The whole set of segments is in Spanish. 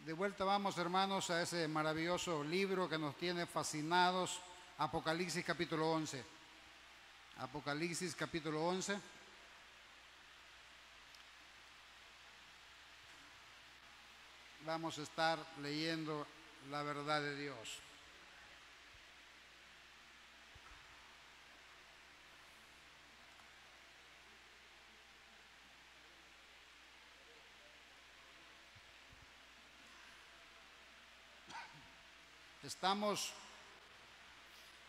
De vuelta vamos, hermanos, a ese maravilloso libro que nos tiene fascinados, Apocalipsis capítulo 11. Apocalipsis capítulo 11. Vamos a estar leyendo la verdad de Dios.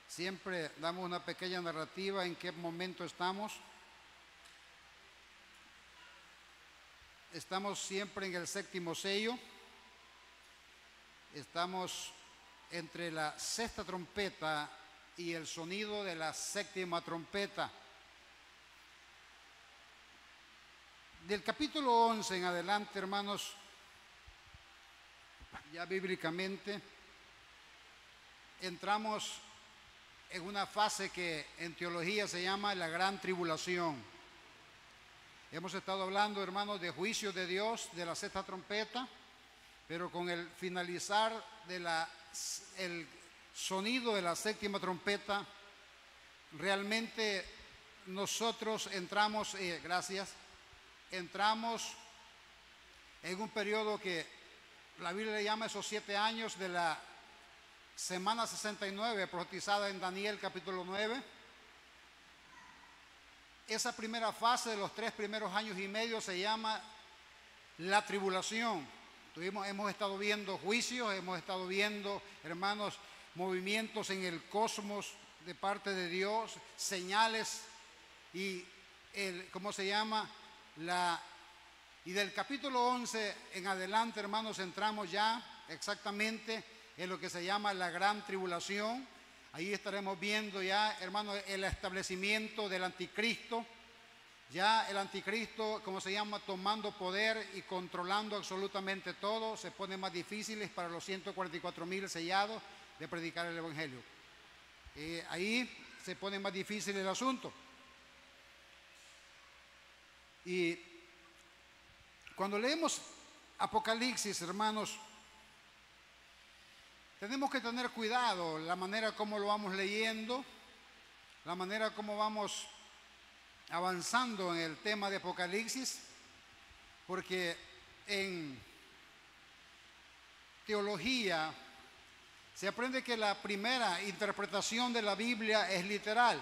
Siempre damos una pequeña narrativa en qué momento estamos. Estamos siempre en el séptimo sello. Estamos entre la sexta trompeta y el sonido de la séptima trompeta. Del capítulo 11 en adelante, hermanos, ya bíblicamente, entramos en una fase que en teología se llama la gran tribulación. Hemos estado hablando, hermanos, de juicio de Dios, de la sexta trompeta, pero con el finalizar el sonido de la séptima trompeta, realmente nosotros entramos en un periodo que la Biblia le llama esos 7 años de la semana 69, profetizada en Daniel capítulo 9. Esa primera fase de los 3 primeros años y medio se llama la tribulación. Hemos estado viendo juicios, hemos estado viendo, hermanos, movimientos en el cosmos de parte de Dios, señales y y del capítulo 11 en adelante, hermanos, entramos ya exactamente en lo que se llama la gran tribulación. Ahí estaremos viendo ya, hermanos, el establecimiento del anticristo. Ya el anticristo, tomando poder y controlando absolutamente todo. Se pone más difíciles para los 144,000 sellados de predicar el evangelio. Ahí se pone más difícil el asunto. Y cuando leemos Apocalipsis, hermanos, tenemos que tener cuidado la manera como lo vamos leyendo, la manera como vamos avanzando en el tema de Apocalipsis, porque en teología se aprende que la primera interpretación de la Biblia es literal.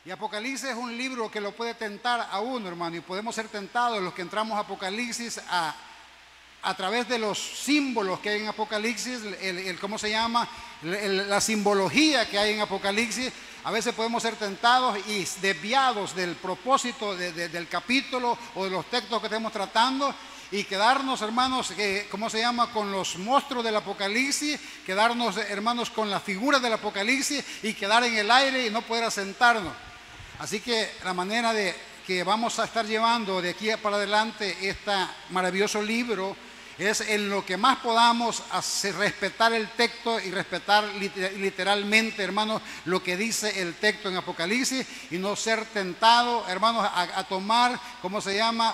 Y Apocalipsis es un libro que lo puede tentar a uno, hermano, y podemos ser tentados los que entramos a Apocalipsis a través de los símbolos que hay en Apocalipsis, la simbología que hay en Apocalipsis. A veces podemos ser tentados y desviados del propósito del capítulo o de los textos que estamos tratando y quedarnos, hermanos, con los monstruos del Apocalipsis, quedarnos, hermanos, con las figuras del Apocalipsis y quedar en el aire y no poder asentarnos. Así que la manera de que vamos a estar llevando de aquí para adelante este maravilloso libro es en lo que más podamos respetar el texto y respetar literalmente, hermanos, lo que dice el texto en Apocalipsis y no ser tentado, hermanos, a tomar,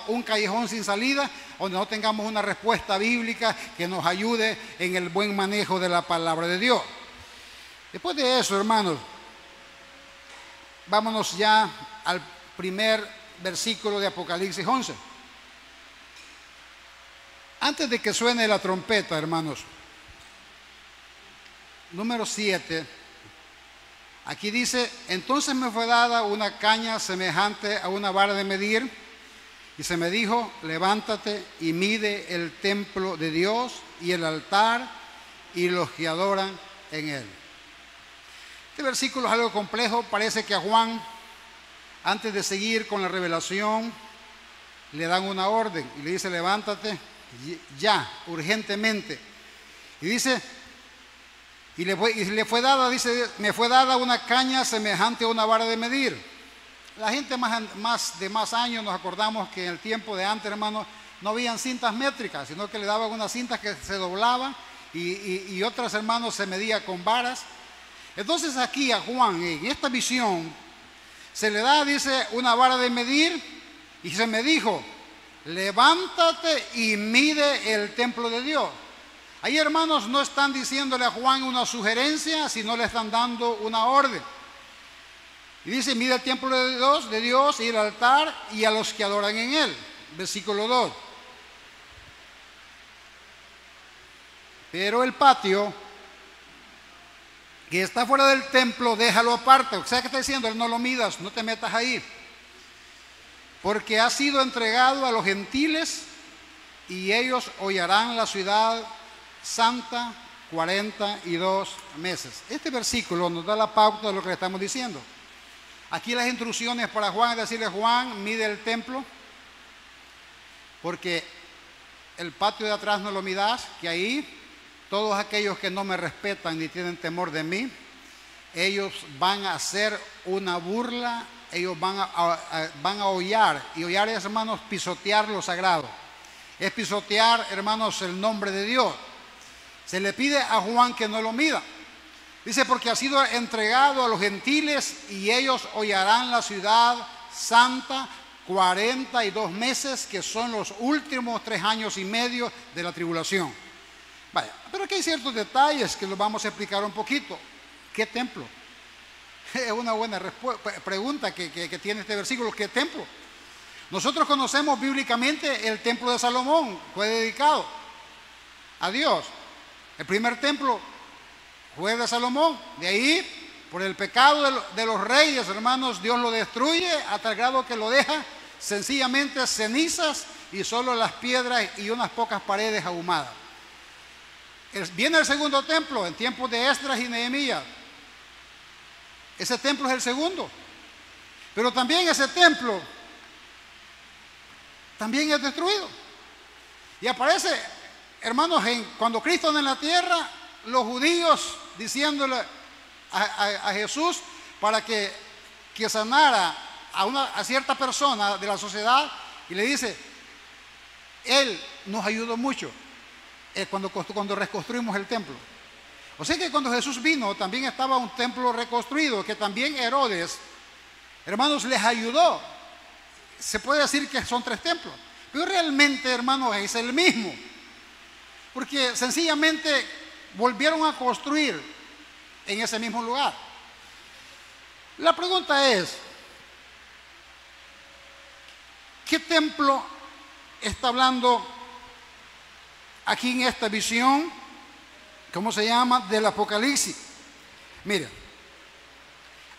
un callejón sin salida, donde no tengamos una respuesta bíblica que nos ayude en el buen manejo de la palabra de Dios. Después de eso, hermanos, vámonos ya al primer versículo de Apocalipsis 11. Antes de que suene la trompeta, hermanos, número 7, aquí dice: entonces me fue dada una caña semejante a una vara de medir, y se me dijo: levántate y mide el templo de Dios y el altar y los que adoran en él. Este versículo es algo complejo. Parece que a Juan, antes de seguir con la revelación, le dan una orden y le dice: levántate ya, urgentemente. Y dice, me fue dada una caña semejante a una vara de medir. La gente de más años nos acordamos que en el tiempo de antes, hermanos, no habían cintas métricas, sino que le daban unas cintas que se doblaban y otras, hermanos, se medía con varas. Entonces aquí a Juan, en esta visión, se le da, dice, una vara de medir, y se me dijo: levántate y mide el templo de Dios. Ahí, hermanos, no están diciéndole a Juan una sugerencia, sino le están dando una orden. Y dice, mira el templo de Dios y el altar y a los que adoran en él. Versículo 2. Pero el patio que está fuera del templo, déjalo aparte. O sea, ¿qué está diciendo? Él, no lo midas, no te metas ahí. Porque ha sido entregado a los gentiles y ellos hollarán la ciudad santa 42 meses. Este versículo nos da la pauta de lo que le estamos diciendo. Aquí las instrucciones para Juan es decirle: Juan, mide el templo, porque el patio de atrás no lo midas, que ahí todos aquellos que no me respetan ni tienen temor de mí, ellos van a hacer una burla, ellos van a hollar. Y hollar es, hermanos, pisotear lo sagrado. Es pisotear, hermanos, el nombre de Dios. Se le pide a Juan que no lo mida. Dice, porque ha sido entregado a los gentiles y ellos hollarán la ciudad santa 42 meses, que son los últimos 3 años y medio de la tribulación. Vaya, pero aquí hay ciertos detalles que los vamos a explicar un poquito. ¿Qué templo? Es una buena pregunta que tiene este versículo. ¿Qué templo? Nosotros conocemos bíblicamente el templo de Salomón, fue dedicado a Dios. El primer templo fue de Salomón. De ahí, por el pecado de los reyes, hermanos, Dios lo destruye a tal grado que lo deja sencillamente cenizas y solo las piedras y unas pocas paredes ahumadas. Viene el segundo templo en tiempos de Esdras y Nehemías. Ese templo es el segundo. Pero también ese templo también es destruido. Y aparece, hermanos, cuando Cristo anda en la tierra, los judíos diciéndole a Jesús para que sanara a cierta persona de la sociedad, y le dice: Él nos ayudó mucho cuando reconstruimos el templo. O sea que cuando Jesús vino también estaba un templo reconstruido, que también Herodes, hermanos, les ayudó. Se puede decir que son 3 templos, pero realmente, hermanos, es el mismo, porque sencillamente volvieron a construir en ese mismo lugar. La pregunta es: ¿qué templo está hablando aquí en esta visión? ¿Cómo se llama? Del Apocalipsis. Mira,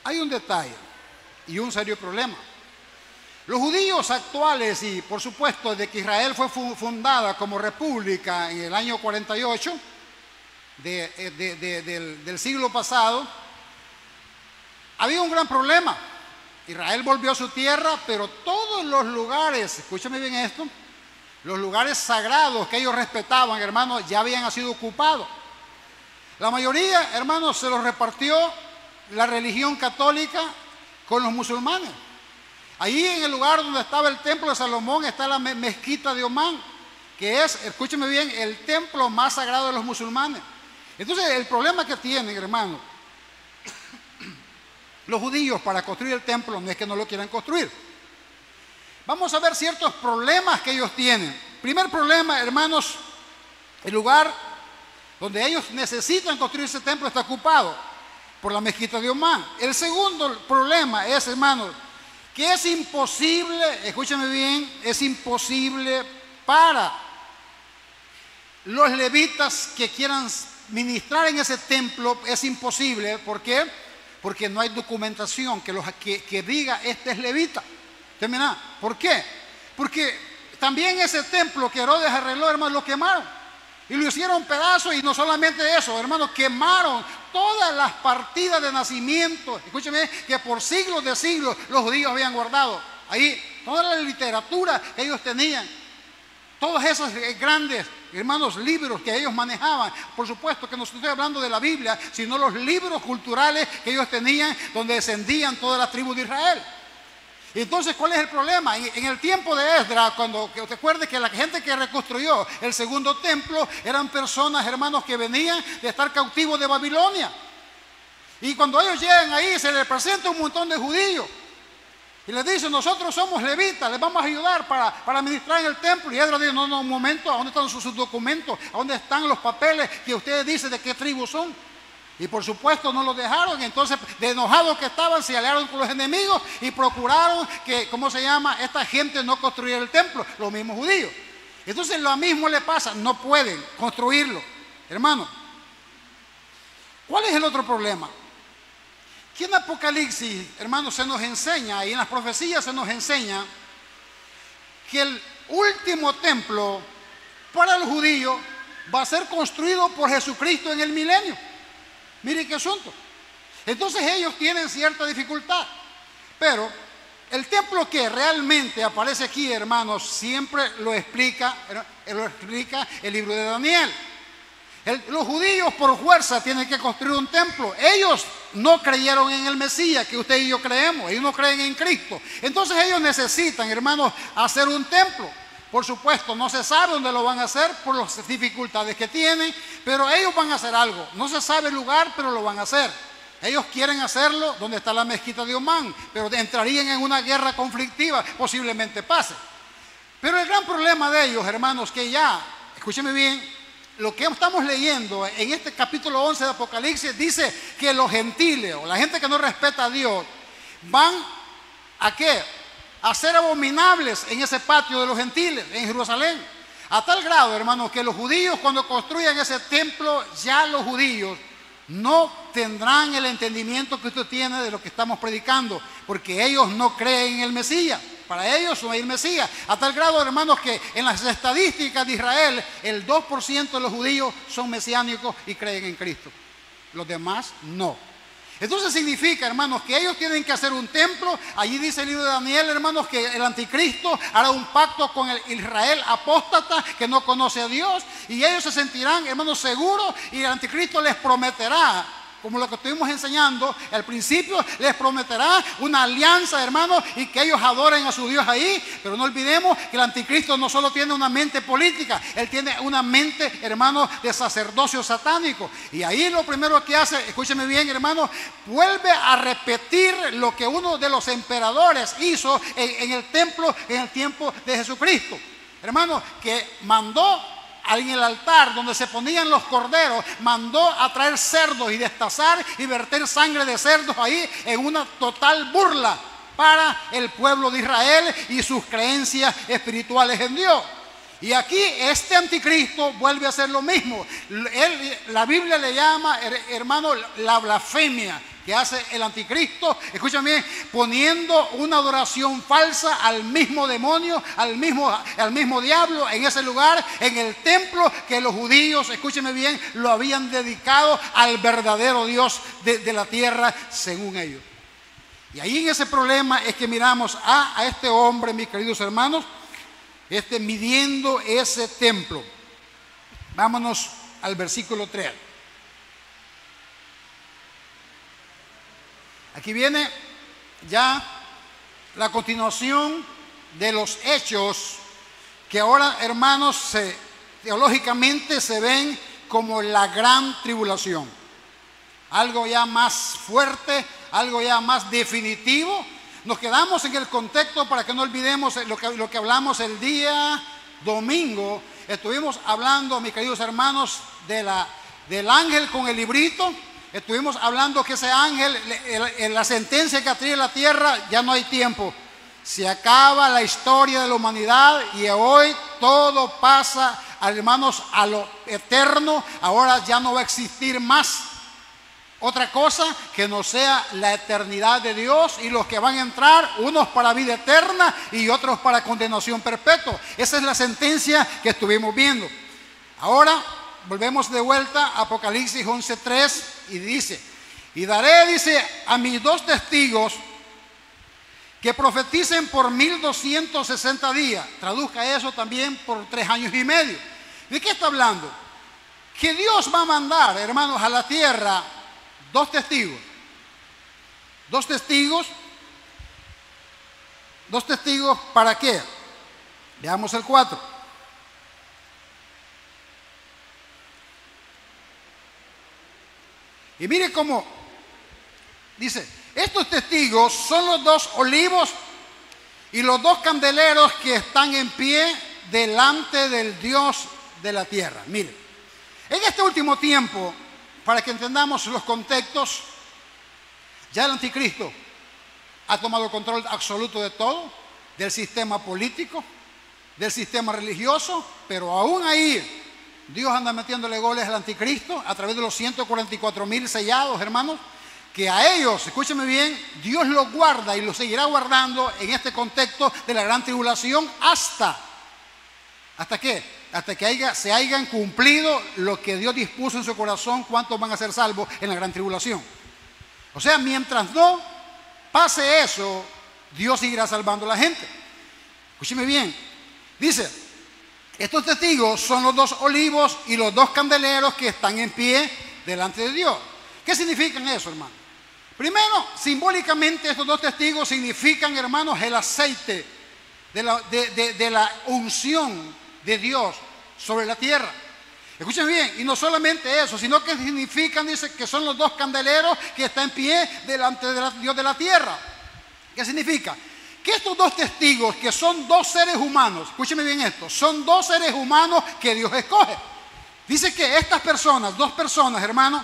hay un detalle y un serio problema. Los judíos actuales, y por supuesto de que Israel fue fundada como república en el año 48 del siglo pasado, había un gran problema. Israel volvió a su tierra, pero todos los lugares, escúchame bien esto, los lugares sagrados que ellos respetaban, hermanos, ya habían sido ocupados. La mayoría, hermanos, se los repartió la religión católica con los musulmanes. Ahí en el lugar donde estaba el templo de Salomón está la mezquita de Omán, que es, escúcheme bien, el templo más sagrado de los musulmanes. Entonces, el problema que tienen, hermanos, los judíos para construir el templo no es que no lo quieran construir. Vamos a ver ciertos problemas que ellos tienen. Primer problema, hermanos, el lugar donde ellos necesitan construir ese templo está ocupado por la mezquita de Omán. El segundo problema es, hermanos, que es imposible, escúchame bien, es imposible para los levitas que quieran ministrar en ese templo, es imposible. ¿Por qué? Porque no hay documentación que diga este es levita. ¿Termina? ¿Por qué? Porque también ese templo que Herodes arregló, hermanos, lo quemaron y lo hicieron pedazos. Y no solamente eso, hermanos, quemaron todas las partidas de nacimiento, escúcheme, que por siglos de siglos los judíos habían guardado. Ahí toda la literatura que ellos tenían, todos esos grandes, hermanos, libros que ellos manejaban. Por supuesto que no estoy hablando de la Biblia, sino los libros culturales que ellos tenían, donde descendían todas las tribus de Israel. Entonces, ¿cuál es el problema? En el tiempo de Esdras, cuando te acuerdes que la gente que reconstruyó el segundo templo eran personas, hermanos, que venían de estar cautivos de Babilonia. Y cuando ellos llegan ahí, se les presenta un montón de judíos. Y les dice, nosotros somos levitas, les vamos a ayudar para administrar en el templo. Y Esdras dice, no, un momento, ¿a dónde están sus documentos? ¿A dónde están los papeles que ustedes dicen de qué tribu son? Y por supuesto no los dejaron. Entonces, de enojados que estaban, se aliaron con los enemigos y procuraron que, ¿cómo se llama?, esta gente no construyera el templo, los mismos judíos. Entonces lo mismo le pasa, no pueden construirlo. Hermano, ¿cuál es el otro problema? Que en Apocalipsis, hermano, se nos enseña, y en las profecías se nos enseña, que el último templo para los judíos va a ser construido por Jesucristo en el milenio. Miren qué asunto. Entonces ellos tienen cierta dificultad. Pero el templo que realmente aparece aquí, hermanos, siempre lo explica el libro de Daniel. Los judíos por fuerza tienen que construir un templo. Ellos no creyeron en el Mesías, que usted y yo creemos. Ellos no creen en Cristo. Entonces ellos necesitan, hermanos, hacer un templo. Por supuesto, no se sabe dónde lo van a hacer por las dificultades que tienen, pero ellos van a hacer algo. No se sabe el lugar, pero lo van a hacer. Ellos quieren hacerlo donde está la mezquita de Omán, pero entrarían en una guerra conflictiva, posiblemente pase. Pero el gran problema de ellos, hermanos, que ya, escúcheme bien, lo que estamos leyendo en este capítulo 11 de Apocalipsis dice que los gentiles o la gente que no respeta a Dios van ¿a qué? A ser abominables en ese patio de los gentiles en Jerusalén. A tal grado, hermanos, que los judíos cuando construyan ese templo, ya los judíos no tendrán el entendimiento que usted tiene de lo que estamos predicando, porque ellos no creen en el Mesías. Para ellos no hay el Mesías. A tal grado, hermanos, que en las estadísticas de Israel, el 2% de los judíos son mesiánicos y creen en Cristo. Los demás no. Entonces significa, hermanos, que ellos tienen que hacer un templo. Allí dice el libro de Daniel, hermanos, que el anticristo hará un pacto con el Israel apóstata que no conoce a Dios. Y ellos se sentirán, hermanos, seguros, y el anticristo les prometerá, como lo que estuvimos enseñando al principio, les prometerá una alianza, hermanos, y que ellos adoren a su Dios ahí. Pero no olvidemos que el anticristo no solo tiene una mente política, él tiene una mente, hermanos, de sacerdocio satánico. Y ahí lo primero que hace, escúcheme bien, hermanos, vuelve a repetir lo que uno de los emperadores hizo en el templo en el tiempo de Jesucristo. Hermanos, que mandó en el altar donde se ponían los corderos, mandó a traer cerdos y destazar y verter sangre de cerdos ahí en una total burla para el pueblo de Israel y sus creencias espirituales en Dios. Y aquí este anticristo vuelve a hacer lo mismo. La Biblia le llama, hermano, la blasfemia que hace el anticristo, escúchame, poniendo una adoración falsa al mismo demonio, al mismo diablo en ese lugar, en el templo que los judíos, escúcheme bien, lo habían dedicado al verdadero Dios de la tierra, según ellos. Y ahí en ese problema es que miramos a este hombre, mis queridos hermanos, midiendo ese templo. Vámonos al versículo 3. Aquí viene ya la continuación de los hechos que ahora, hermanos, teológicamente se ven como la gran tribulación. Algo ya más fuerte, algo ya más definitivo. Nos quedamos en el contexto para que no olvidemos lo que hablamos el día domingo. Estuvimos hablando, mis queridos hermanos, del ángel con el librito. Estuvimos hablando que ese ángel, en la sentencia que atrae la tierra, ya no hay tiempo. Se acaba la historia de la humanidad y hoy todo pasa, hermanos, a lo eterno. Ahora ya no va a existir más otra cosa que no sea la eternidad de Dios, y los que van a entrar, unos para vida eterna y otros para condenación perpetua. Esa es la sentencia que estuvimos viendo. Ahora volvemos de vuelta a Apocalipsis 11:3 y dice: y daré, dice, a mis 2 testigos que profeticen por 1260 días. Traduzca eso también por 3 años y medio. ¿De qué está hablando? Que Dios va a mandar, hermanos, a la tierra 2 testigos. 2 testigos. 2 testigos, ¿para qué? Veamos el 4. Y mire cómo dice: estos testigos son los 2 olivos y los dos candeleros que están en pie delante del Dios de la tierra. Miren, en este último tiempo, para que entendamos los contextos, ya el anticristo ha tomado control absoluto de todo, del sistema político, del sistema religioso, pero aún ahí Dios anda metiéndole goles al anticristo a través de los 144,000 sellados, hermanos, que a ellos, escúcheme bien, Dios los guarda y los seguirá guardando en este contexto de la gran tribulación ¿hasta qué? Hasta que se hayan cumplido lo que Dios dispuso en su corazón, cuántos van a ser salvos en la gran tribulación. O sea, mientras no pase eso, Dios seguirá salvando a la gente. Escúcheme bien, dice, estos testigos son los dos olivos y los dos candeleros que están en pie delante de Dios. ¿Qué significan eso, hermano? Primero, simbólicamente estos dos testigos significan, hermanos, el aceite de la unción de Dios sobre la tierra. Escuchen bien, y no solamente eso, sino que significan, dice, que son los dos candeleros que están en pie delante de Dios de la tierra. ¿Qué significa? Que estos dos testigos, que son dos seres humanos, escúcheme bien esto, son dos seres humanos que Dios escoge. Dice que estas personas, dos personas, hermanos,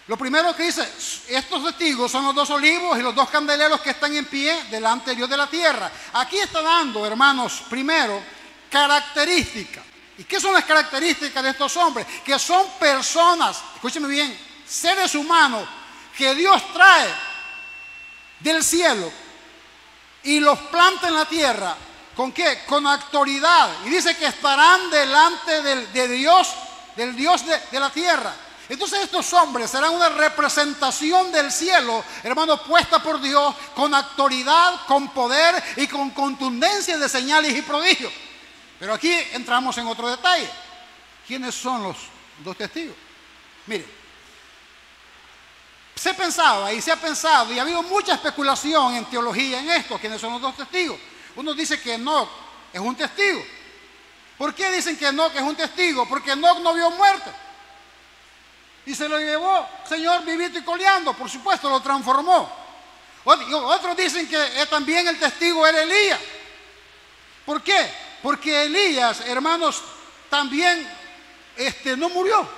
lo primero que dice, estos testigos son los dos olivos y los dos candeleros que están en pie delante de Dios de la tierra. Aquí está dando, hermanos, primero, características. ¿Y qué son las características de estos hombres? Que son personas, escúcheme bien, seres humanos que Dios trae del cielo y los planta en la tierra. ¿Con qué? Con autoridad. Y dice que estarán delante del Dios de la tierra. Entonces estos hombres serán una representación del cielo, hermanos, puesta por Dios con autoridad, con poder y con contundencia de señales y prodigios. Pero aquí entramos en otro detalle. ¿Quiénes son los dos testigos? Miren, se pensaba y se ha pensado y ha habido mucha especulación en teología en esto. ¿Quiénes son los dos testigos? Uno dice que Enoc es un testigo. ¿Por qué dicen que Enoc es un testigo? Porque Enoc no vio muerte. Y se lo llevó, Señor, vivito y coleando. Por supuesto, lo transformó. Otros dicen que también el testigo era Elías. ¿Por qué? Porque Elías, hermanos, también no murió.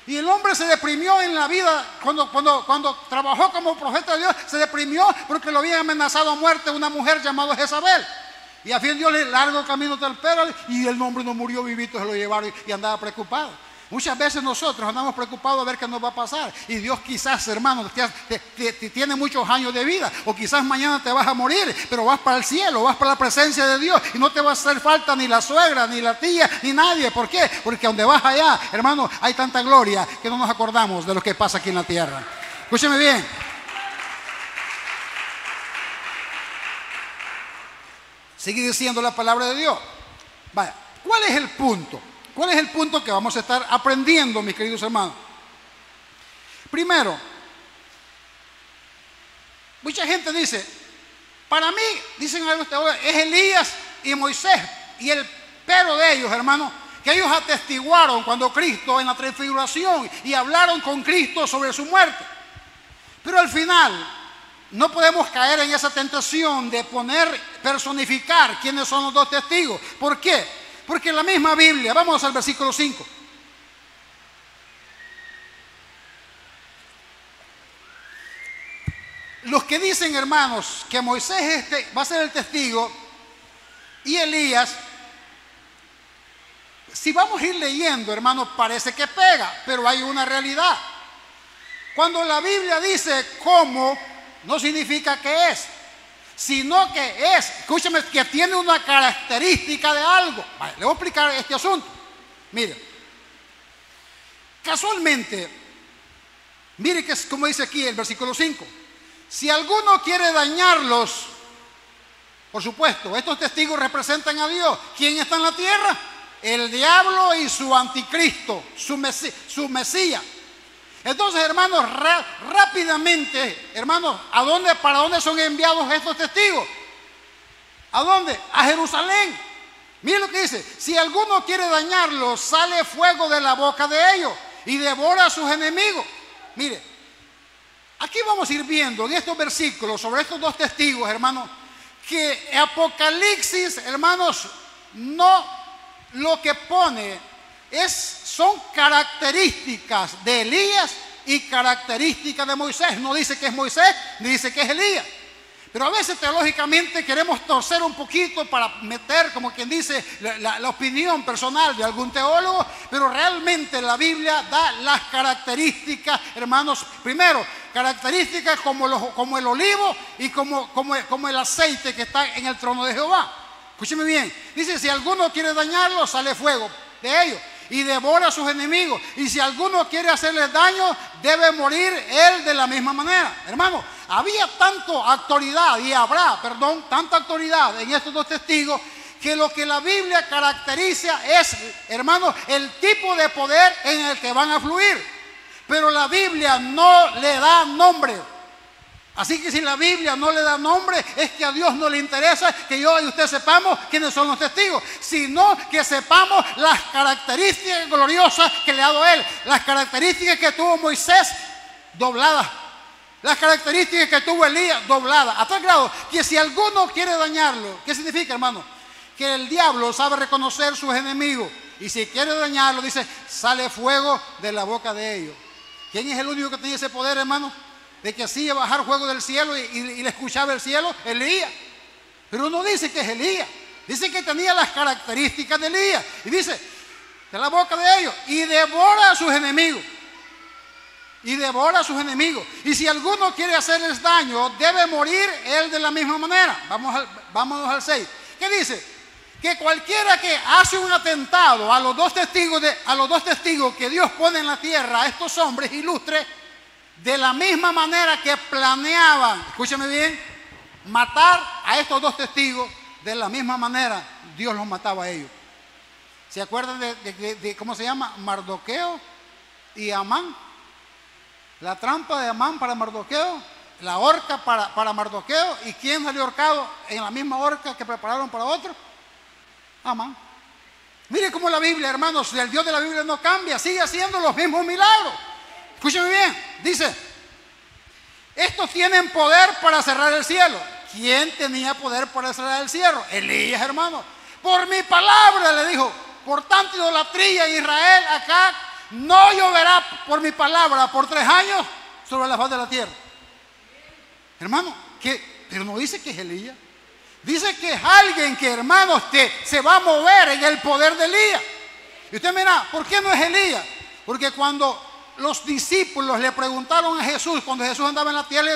Y el hombre se deprimió en la vida cuando trabajó como profeta de Dios. Se deprimió porque lo había amenazado a muerte una mujer llamada Jezabel. Y a fin Dios le largo camino del pero y el hombre no murió, vivito se lo llevaron y andaba preocupado. Muchas veces nosotros andamos preocupados a ver qué nos va a pasar. Y Dios quizás, hermano, te tiene muchos años de vida. O quizás mañana te vas a morir, pero vas para el cielo, vas para la presencia de Dios. Y no te va a hacer falta ni la suegra, ni la tía, ni nadie. ¿Por qué? Porque donde vas allá, hermano, hay tanta gloria que no nos acordamos de lo que pasa aquí en la tierra. Escúcheme bien. Sigue diciendo la palabra de Dios. Vaya, ¿cuál es el punto? ¿Cuál es el punto que vamos a estar aprendiendo, mis queridos hermanos? Primero, mucha gente dice, para mí, dicen es Elías y Moisés. Y el pero de ellos, hermanos, que ellos atestiguaron cuando Cristo en la transfiguración y hablaron con Cristo sobre su muerte. Pero al final, no podemos caer en esa tentación de personificar quiénes son los dos testigos. ¿Por qué? Porque en la misma Biblia, vamos al versículo 5. Los que dicen, hermanos, que Moisés va a ser el testigo y Elías, si vamos a ir leyendo, hermanos, parece que pega, pero hay una realidad. Cuando la Biblia dice cómo, no significa que es, sino que es, escúchame, que tiene una característica de algo. Vale, le voy a explicar este asunto. Mire, casualmente, mire que es como dice aquí el versículo 5. Si alguno quiere dañarlos, por supuesto, estos testigos representan a Dios. ¿Quién está en la tierra? El diablo y su anticristo, su Mesías. Entonces, hermanos, rápidamente, hermanos, ¿para dónde son enviados estos testigos? ¿A dónde? A Jerusalén. Miren lo que dice: si alguno quiere dañarlos, sale fuego de la boca de ellos y devora a sus enemigos. Mire, aquí vamos a ir viendo en estos versículos sobre estos dos testigos, hermanos, que Apocalipsis, hermanos, no lo que pone son características de Elías y características de Moisés. No dice que es Moisés, ni dice que es Elías. Pero a veces teológicamente queremos torcer un poquito para meter, como quien dice, la opinión personal de algún teólogo, pero realmente la Biblia da las características, hermanos. Primero, características como el olivo y como el aceite que está en el trono de Jehová. Escúcheme bien, dice: si alguno quiere dañarlo, sale fuego de ellos y devora a sus enemigos. Y si alguno quiere hacerles daño, debe morir él de la misma manera. Hermano, había tanta autoridad tanta autoridad en estos dos testigos, que lo que la Biblia caracteriza es, hermano, el tipo de poder en el que van a fluir. Pero la Biblia no le da nombre. Así que si la Biblia no le da nombre, es que a Dios no le interesa que yo y usted sepamos quiénes son los testigos, sino que sepamos las características gloriosas que le ha dado Él, las características que tuvo Moisés dobladas, las características que tuvo Elías dobladas, a tal grado que si alguno quiere dañarlo, ¿qué significa, hermano? Que el diablo sabe reconocer sus enemigos, y si quiere dañarlo, dice, sale fuego de la boca de ellos. ¿Quién es el único que tiene ese poder, hermano? De que hacía bajar fuego del cielo y le escuchaba el cielo. Elías. Pero no dice que es Elías, dice que tenía las características de Elías, y dice, de la boca de ellos, y devora a sus enemigos. Y devora a sus enemigos. Y si alguno quiere hacerles daño, debe morir él de la misma manera. Vámonos al 6. ¿Qué dice? Que cualquiera que hace un atentado a los dos testigos que Dios pone en la tierra, a estos hombres ilustres, de la misma manera que planeaban, escúchame bien, matar a estos dos testigos, de la misma manera Dios los mataba a ellos. ¿Se acuerdan de cómo se llama? Mardoqueo y Amán. La trampa de Amán para Mardoqueo, la horca para Mardoqueo. ¿Y quién salió ahorcado en la misma horca que prepararon para otro? Amán. Mire cómo la Biblia, hermanos, el Dios de la Biblia no cambia, sigue haciendo los mismos milagros. Escúcheme bien, dice, estos tienen poder para cerrar el cielo. ¿Quién tenía poder para cerrar el cielo? Elías, hermano. Por mi palabra, le dijo, por tanta idolatría en Israel, acá no lloverá por mi palabra por 3 años sobre la faz de la tierra. Hermano, pero no dice que es Elías. Dice que es alguien que, hermanos, se va a mover en el poder de Elías. Y usted mira, ¿por qué no es Elías? Porque cuando los discípulos le preguntaron a Jesús, cuando Jesús andaba en la tierra,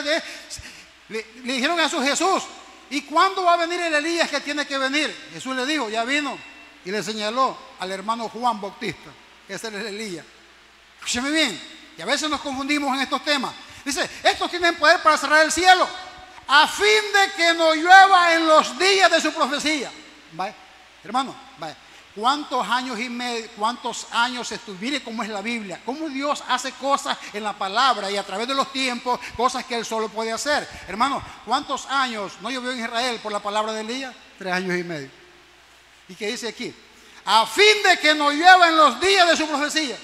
le dijeron a Jesús, ¿y cuándo va a venir el Elías que tiene que venir? Jesús le dijo, ya vino, y le señaló al hermano Juan Bautista, que ese es el Elías. Escúcheme bien, y a veces nos confundimos en estos temas. Dice, estos tienen poder para cerrar el cielo, a fin de que no llueva en los días de su profecía. ¿Vale? Hermano, vale. ¿Cuántos años y medio, cuántos años mire cómo es la Biblia, cómo Dios hace cosas en la palabra y a través de los tiempos, cosas que Él solo puede hacer? Hermano, ¿cuántos años no llovió en Israel por la palabra de Elías? 3 años y medio. ¿Y qué dice aquí? A fin de que no llueva en los días de su profecía.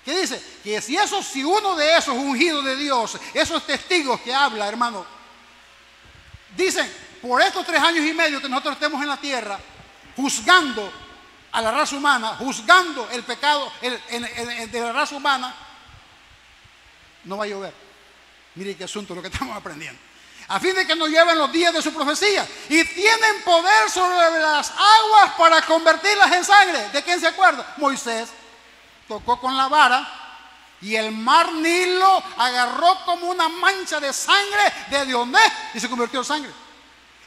¿Qué dice? Que si uno de esos ungidos de Dios, esos testigos que habla, hermano, dicen, por estos 3 años y medio que nosotros estemos en la tierra, juzgando a la raza humana, juzgando el pecado de la raza humana, no va a llover. Mire qué asunto lo que estamos aprendiendo. A fin de que no llueva en los días de su profecía. Y tienen poder sobre las aguas para convertirlas en sangre. ¿De quién se acuerda? Moisés tocó con la vara y el mar Nilo agarró como una mancha de sangre de donde y se convirtió en sangre.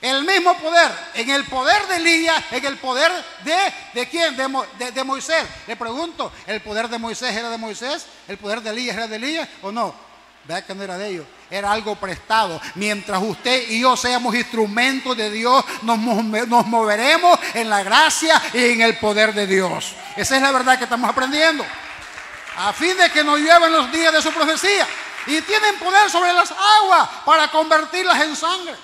El mismo poder, en el poder de Elías, en el poder ¿de quién? De Moisés. Le pregunto, ¿el poder de Moisés era de Moisés? ¿El poder de Elías era de Elías o no? Vea que no era de ellos, era algo prestado. Mientras usted y yo seamos instrumentos de Dios, nos moveremos en la gracia y en el poder de Dios. Esa es la verdad que estamos aprendiendo. A fin de que no lluevan los días de su profecía. Y tienen poder sobre las aguas para convertirlas en sangre.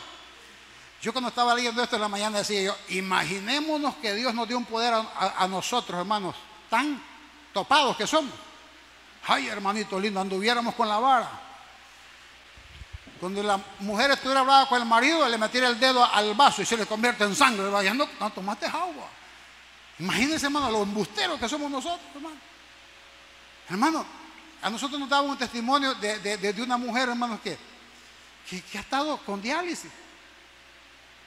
Yo cuando estaba leyendo esto en la mañana decía yo, imaginémonos que Dios nos dio un poder a nosotros, hermanos, tan topados que somos. Ay, hermanito lindo, anduviéramos con la vara. Cuando la mujer estuviera brava con el marido, le metiera el dedo al vaso y se le convierte en sangre. Ya no tomaste agua. Imagínense, hermano, los embusteros que somos nosotros, hermano. Hermano, a nosotros nos daban un testimonio de una mujer, hermano, que ha estado con diálisis.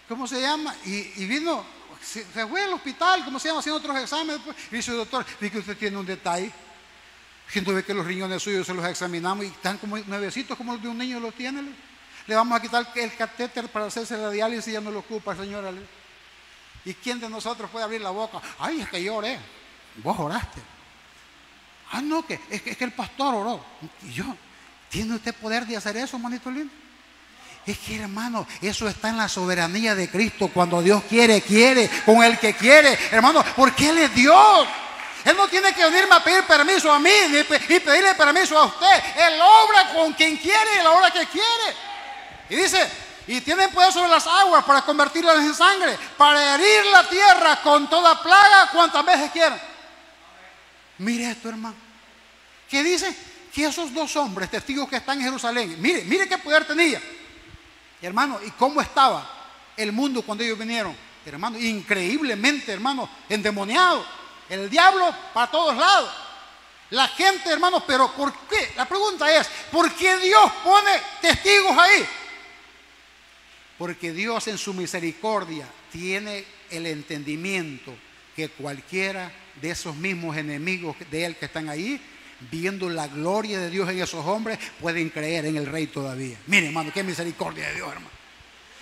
¿Cómo se llama? Y vino, se fue al hospital, ¿cómo se llama? Haciendo otros exámenes. Y dice, doctor, vi que usted tiene un detalle. Siento ve que los riñones suyos se los examinamos y están como nuevecitos como los de un niño los tiene. Le vamos a quitar el catéter para hacerse la diálisis y ya no lo ocupa, señora. ¿Y quién de nosotros puede abrir la boca? Ay, es que yo oré. Vos oraste. Ah, no, es que el pastor oró. Y yo, ¿tiene usted poder de hacer eso, manito lindo? Es que, hermano, eso está en la soberanía de Cristo. Cuando Dios quiere, quiere. Con el que quiere, hermano, porque Él es Dios. Él no tiene que venirme a pedir permiso a mí ni pedirle permiso a usted. Él obra con quien quiere y a la hora que quiere. Y dice, y tienen poder sobre las aguas para convertirlas en sangre, para herir la tierra con toda plaga cuantas veces quieran. Mire esto, hermano. ¿Qué dice? Que esos dos hombres, testigos que están en Jerusalén, mire qué poder tenía. Hermano, ¿y cómo estaba el mundo cuando ellos vinieron? Hermano, increíblemente, hermano, endemoniado. El diablo para todos lados. La gente, hermano, pero ¿por qué? La pregunta es, ¿por qué Dios pone testigos ahí? Porque Dios en su misericordia tiene el entendimiento que cualquiera de esos mismos enemigos de Él que están ahí, viendo la gloria de Dios en esos hombres, pueden creer en el Rey todavía. Mire, hermano, qué misericordia de Dios, hermano.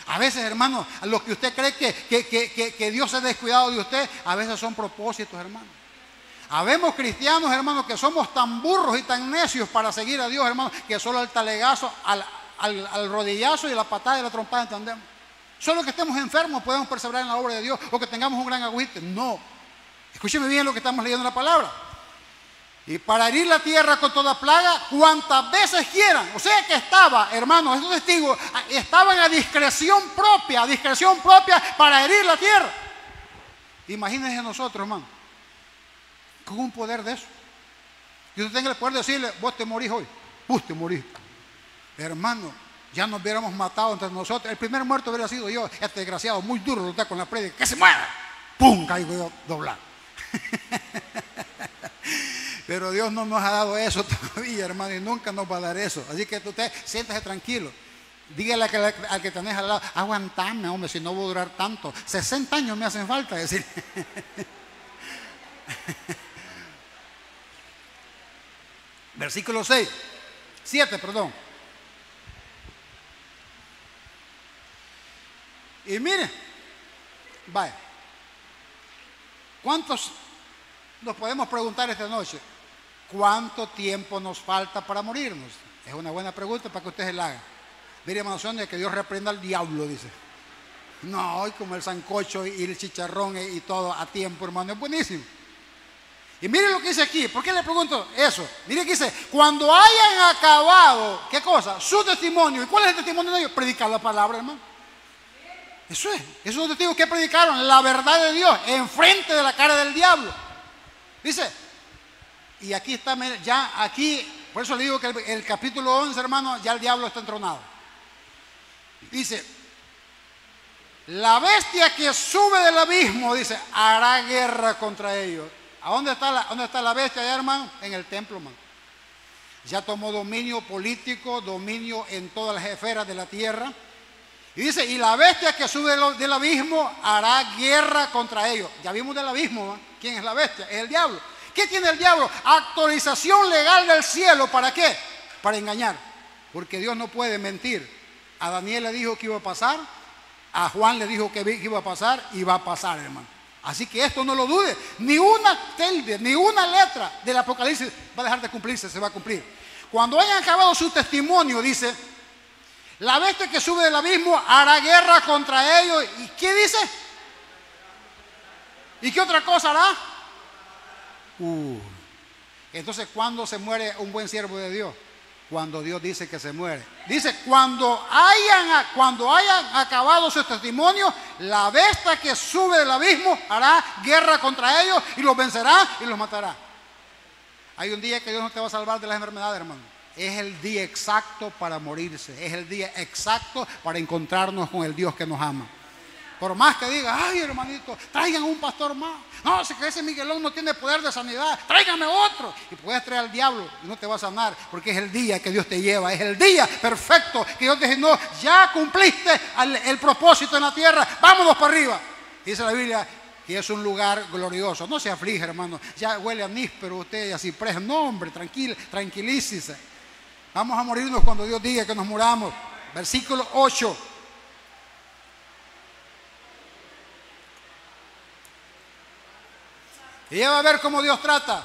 A veces, hermano, lo que usted cree que Dios se ha descuidado de usted, a veces son propósitos, hermano. Habemos cristianos, hermano, que somos tan burros y tan necios para seguir a Dios, hermano, que solo al talegazo, al rodillazo y la patada y la trompada entendemos. Solo que estemos enfermos podemos perseverar en la obra de Dios o que tengamos un gran agüite. No. Escúcheme bien lo que estamos leyendo en la palabra. Y para herir la tierra con toda plaga, cuantas veces quieran. O sea que estaba, hermano, estos testigos estaban a discreción propia para herir la tierra. Imagínense nosotros, hermano, con un poder de eso. Y usted tenga el poder de decirle, vos te morís hoy, vos te morís. Hermano, ya nos hubiéramos matado entre nosotros. El primer muerto hubiera sido yo, este desgraciado, muy duro, lo está con la prédica, que se muera. ¡Pum! Caigo yo doblado. Pero Dios no nos ha dado eso todavía, hermano, y nunca nos va a dar eso. Así que usted siéntese tranquilo. Dígale al que tenés al lado, aguantame, hombre, si no voy a durar tanto. 60 años me hacen falta, decir. Versículo 7, perdón. Y mire, vaya, ¿cuántos nos podemos preguntar esta noche? ¿Cuánto tiempo nos falta para morirnos? Es una buena pregunta para que usted se la haga. Mire, hermano Sonia, que Dios reprenda al diablo, dice. No, hoy como el sancocho y el chicharrón y todo a tiempo, hermano, es buenísimo. Y mire lo que dice aquí. ¿Por qué le pregunto eso? Mire que dice, cuando hayan acabado, ¿qué cosa? Su testimonio. ¿Y cuál es el testimonio de ellos? Predicar la palabra, hermano. Eso es. Esos testigos que predicaron la verdad de Dios enfrente de la cara del diablo. Dice, y aquí está, ya aquí, por eso le digo que el capítulo 11, hermano, ya el diablo está entronado. Dice, la bestia que sube del abismo, dice, hará guerra contra ellos. ¿A dónde está la bestia allá, hermano? En el templo, hermano. Ya tomó dominio político, dominio en todas las esferas de la tierra. Y dice, y la bestia que sube del abismo hará guerra contra ellos. Ya vimos del abismo, ¿no? ¿Quién es la bestia? Es el diablo. ¿Qué tiene el diablo? Autorización legal del cielo. ¿Para qué? Para engañar. Porque Dios no puede mentir. A Daniel le dijo que iba a pasar. A Juan le dijo que iba a pasar y va a pasar, hermano. Así que esto no lo dude. Ni una tilde, ni una letra del Apocalipsis va a dejar de cumplirse, se va a cumplir. Cuando hayan acabado su testimonio, dice, la bestia que sube del abismo hará guerra contra ellos. ¿Y qué dice? ¿Y qué otra cosa hará? Entonces, ¿cuándo se muere un buen siervo de Dios? Cuando Dios dice que se muere. Dice, cuando hayan acabado su testimonio, la bestia que sube del abismo hará guerra contra ellos y los vencerá y los matará. Hay un día que Dios no te va a salvar de las enfermedades, hermano. es el día exacto para morirse, es el día exacto para encontrarnos con el Dios que nos ama. Por más que diga, ay hermanito, traigan un pastor más. No, si que ese Miguelón no tiene poder de sanidad, tráigame otro. Y puedes traer al diablo y no te va a sanar, porque es el día que Dios te lleva, es el día perfecto que Dios te dice, no, ya cumpliste el propósito en la tierra, vámonos para arriba. Dice la Biblia que es un lugar glorioso. No se aflige, hermano, ya huele a níspero usted y a ciprés. No, hombre, tranquilícese. Vamos a morirnos cuando Dios diga que nos muramos. Versículo 8. Y ya va a ver cómo Dios trata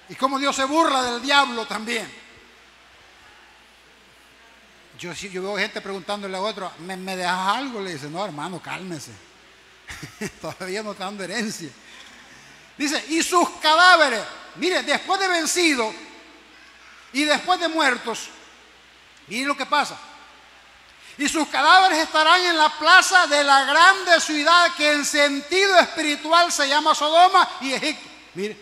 y cómo Dios se burla del diablo también. Yo veo gente preguntándole a otro, ¿me dejas algo? Le dice, no hermano, cálmese. Todavía no está dando herencia. Dice, y sus cadáveres, mire, después de vencido y después de muertos, miren lo que pasa. Y sus cadáveres estarán en la plaza de la grande ciudad que en sentido espiritual se llama Sodoma y Egipto. Mire.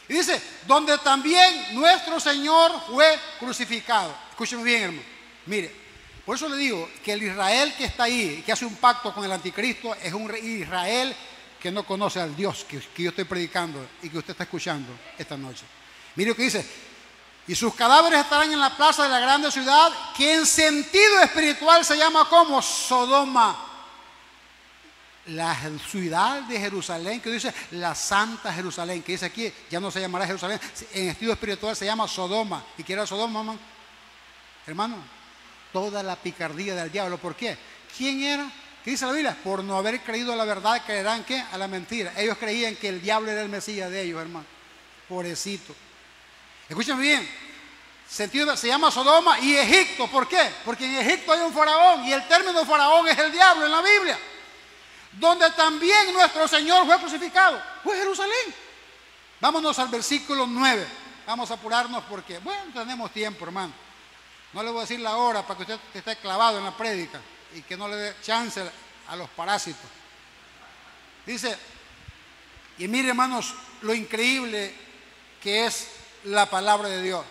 Y dice, donde también nuestro Señor fue crucificado. Escúcheme bien, hermano. Mire, por eso le digo que el Israel que está ahí, que hace un pacto con el anticristo, es un Israel que no conoce al Dios que yo estoy predicando y que usted está escuchando esta noche. Mire lo que dice. Y sus cadáveres estarán en la plaza de la grande ciudad que en sentido espiritual se llama como Sodoma. La ciudad de Jerusalén, que dice la Santa Jerusalén, que dice aquí, ya no se llamará Jerusalén, en estilo espiritual se llama Sodoma. ¿Y qué era Sodoma, hermano? Toda la picardía del diablo. ¿Por qué? ¿Quién era? ¿Qué dice la Biblia? Por no haber creído a la verdad, creerán ¿qué? A la mentira. Ellos creían que el diablo era el Mesías de ellos, hermano. Pobrecito. Escúchame bien, se llama Sodoma y Egipto. ¿Por qué? Porque en Egipto hay un faraón y el término faraón es el diablo en la Biblia. Donde también nuestro Señor fue crucificado, fue Jerusalén. Vámonos al versículo 9. Vamos a apurarnos porque, bueno, tenemos tiempo, hermano. No le voy a decir la hora para que usted esté clavado en la prédica y que no le dé chance a los parásitos. Dice, y mire, hermanos, lo increíble que es la palabra de Dios.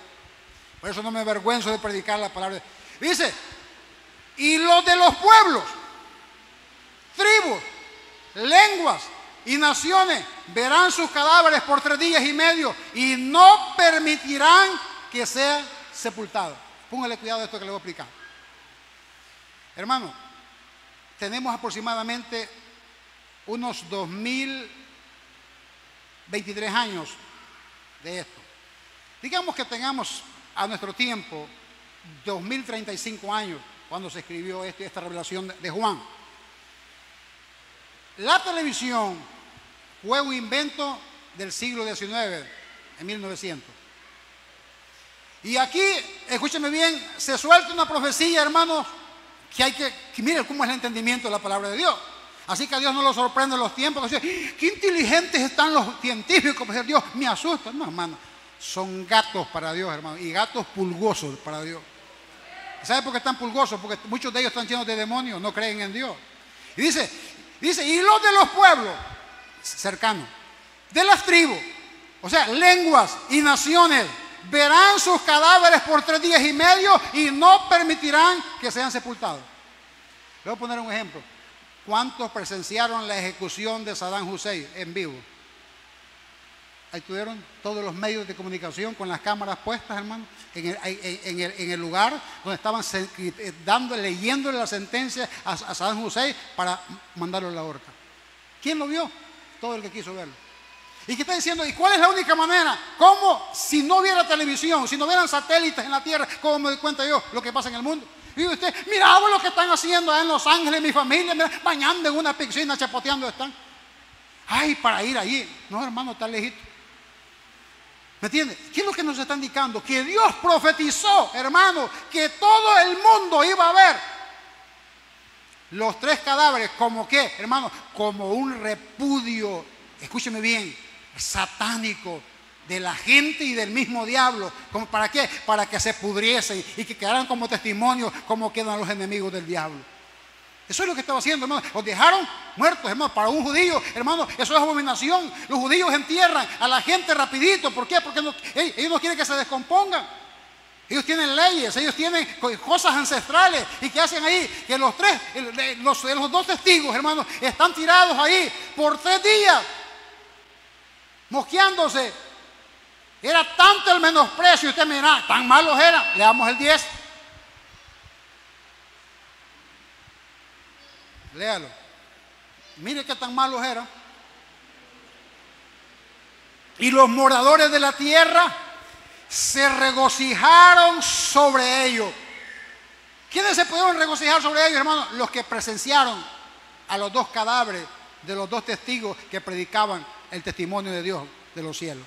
Por eso no me avergüenzo de predicar la palabra de Dios. Dice, y los de los pueblos, tribus, lenguas y naciones verán sus cadáveres por 3 días y medio y no permitirán que sea sepultado. Póngale cuidado a esto que le voy a explicar. Hermano, tenemos aproximadamente unos 2023 años de esto. Digamos que tengamos a nuestro tiempo 2035 años cuando se escribió esta revelación de Juan. La televisión fue un invento del siglo XIX, en 1900. Y aquí, escúcheme bien, se suelta una profecía, hermanos, que hay que miren cómo es el entendimiento de la palabra de Dios. Así que a Dios no lo sorprende los tiempos. Que dice, qué inteligentes están los científicos. Pues Dios me asusta. No, hermano. Son gatos para Dios, hermano. Y gatos pulgosos para Dios. ¿Sabe por qué están pulgosos? Porque muchos de ellos están llenos de demonios. No creen en Dios. Y dice, y los de los pueblos cercanos, de las tribus, o sea, lenguas y naciones, verán sus cadáveres por 3 días y medio y no permitirán que sean sepultados. Le voy a poner un ejemplo. ¿Cuántos presenciaron la ejecución de Saddam Hussein en vivo? Ahí tuvieron todos los medios de comunicación con las cámaras puestas, hermano, en el lugar donde estaban leyéndole la sentencia a Saddam Hussein para mandarlo a la horca. ¿Quién lo vio? Todo el que quiso verlo. ¿Y qué está diciendo? ¿Y cuál es la única manera? ¿Cómo? Si no hubiera televisión, si no hubieran satélites en la tierra, ¿cómo me doy cuenta yo lo que pasa en el mundo? Y usted, mira lo que están haciendo en Los Ángeles, mi familia, mira, bañando en una piscina, chapoteando están. Ay, para ir allí. No, hermano, está lejito. ¿Me entiende? ¿Qué es lo que nos está indicando? Que Dios profetizó, hermano, que todo el mundo iba a ver los 3 cadáveres. ¿Como qué, hermano? Como un repudio, escúcheme bien, satánico de la gente y del mismo diablo. ¿Para qué? Para que se pudriesen y que quedaran como testimonio cómo quedan los enemigos del diablo. Eso es lo que estaba haciendo, hermano. Los dejaron muertos, hermano. Para un judío, hermano, eso es abominación. Los judíos entierran a la gente rapidito. ¿Por qué? Porque ellos no quieren que se descompongan. Ellos tienen leyes, ellos tienen cosas ancestrales. ¿Y qué hacen ahí? Que los dos testigos, hermanos, están tirados ahí por 3 días, mosqueándose. Era tanto el menosprecio. Y usted me dirá, tan malos eran. Le damos el 10. Léalo. Mire qué tan malos eran. Y los moradores de la tierra se regocijaron sobre ellos. ¿Quiénes se pudieron regocijar sobre ellos, hermanos? Los que presenciaron a los 2 cadáveres de los 2 testigos que predicaban el testimonio de Dios de los cielos.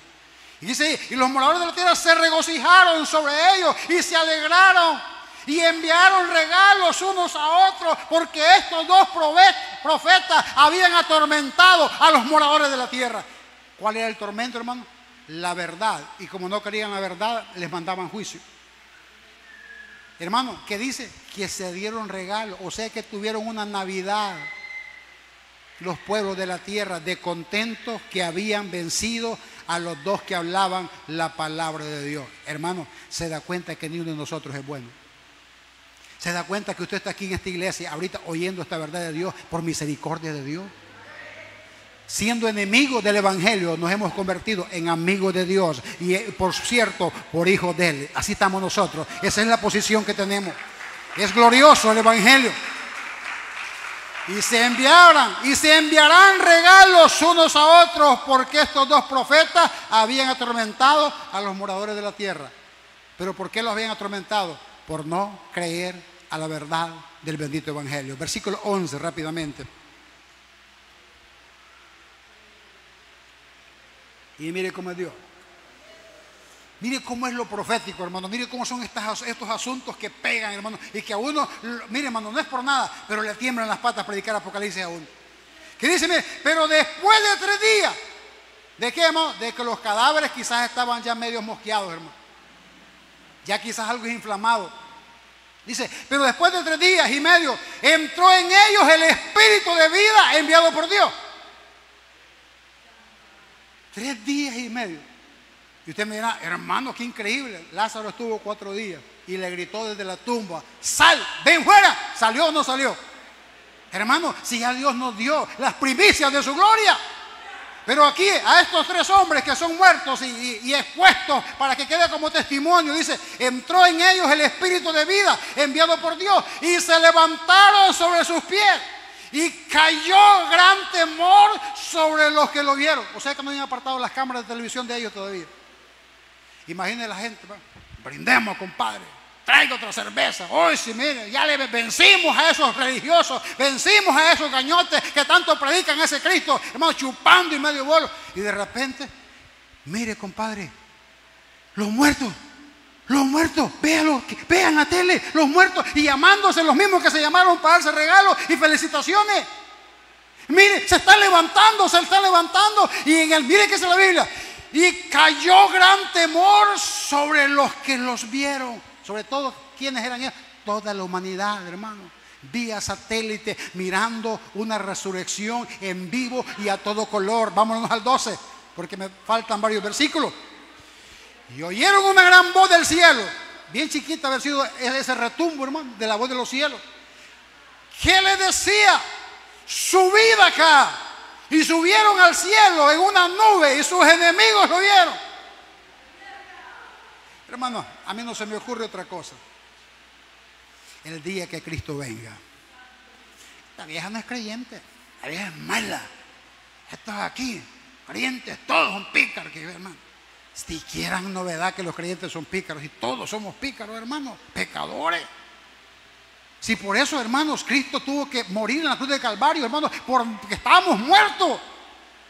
Y dice, y los moradores de la tierra se regocijaron sobre ellos y se alegraron y enviaron regalos unos a otros, porque estos 2 profetas habían atormentado a los moradores de la tierra. ¿Cuál era el tormento, hermano? La verdad. Y como no querían la verdad, les mandaban juicio. Hermano, ¿qué dice? Que se dieron regalos, o sea que tuvieron una Navidad los pueblos de la tierra de contentos que habían vencido a los 2 que hablaban la palabra de Dios. Hermano, se da cuenta que ni uno de nosotros es bueno. Se da cuenta que usted está aquí en esta iglesia ahorita oyendo esta verdad de Dios por misericordia de Dios. Siendo enemigos del evangelio, nos hemos convertido en amigos de Dios y, por cierto, por hijos de Él. Así estamos nosotros. Esa es la posición que tenemos. Es glorioso el evangelio. Y se enviarán regalos unos a otros, porque estos 2 profetas habían atormentado a los moradores de la tierra. ¿Pero por qué los habían atormentado? Por no creer a la verdad del bendito evangelio. Versículo 11, rápidamente. Y mire cómo es Dios. Mire cómo es lo profético, hermano. Mire cómo son estos asuntos que pegan, hermano. Y que a uno, mire, hermano, no es por nada, pero le tiemblan las patas predicar Apocalipsis a uno. Que dice, mire, pero después de 3 días, ¿de qué, hermano? De que los cadáveres quizás estaban ya medio mosqueados, hermano. Ya quizás algo inflamado. Dice, pero después de 3 días y medio, entró en ellos el espíritu de vida enviado por Dios. 3 días y medio. Y usted me dirá, hermano, qué increíble. Lázaro estuvo 4 días y le gritó desde la tumba, sal, ven fuera. ¿Salió o no salió? Hermano, si ya Dios nos dio las primicias de su gloria. Pero aquí a estos 3 hombres que son muertos y expuestos para que quede como testimonio, dice, entró en ellos el espíritu de vida enviado por Dios y se levantaron sobre sus pies. Y cayó gran temor sobre los que lo vieron. O sea que no habían apartado las cámaras de televisión de ellos todavía. Imagine la gente, ¿no? Brindemos, compadre. Traiga otra cerveza. Hoy sí, mire, ya le vencimos a esos religiosos, vencimos a esos gañotes que tanto predican a ese Cristo, hermano, chupando y medio bolo. Y de repente, mire, compadre, los muertos, véanlo, vean la tele, los muertos, y llamándose los mismos que se llamaron para darse regalos y felicitaciones. Mire, se están levantando, y mire que es la Biblia. Y cayó gran temor sobre los que los vieron. Sobre todo, ¿quiénes eran ellos? Toda la humanidad, hermano. Vía satélite, mirando una resurrección en vivo y a todo color. Vámonos al 12, porque me faltan varios versículos. Y oyeron una gran voz del cielo. Bien chiquita haber sido ese retumbo, hermano, de la voz de los cielos. ¿Qué le decía? Subid acá. Y subieron al cielo en una nube y sus enemigos lo vieron. Hermano, a mí no se me ocurre otra cosa. El día que Cristo venga. Esta vieja no es creyente. La vieja es mala. Estos aquí, creyentes, todos son pícaros, hermano. Si quieran novedad que los creyentes son pícaros, y todos somos pícaros, hermanos, pecadores. Si por eso, hermanos, Cristo tuvo que morir en la cruz del Calvario, hermanos, porque estábamos muertos,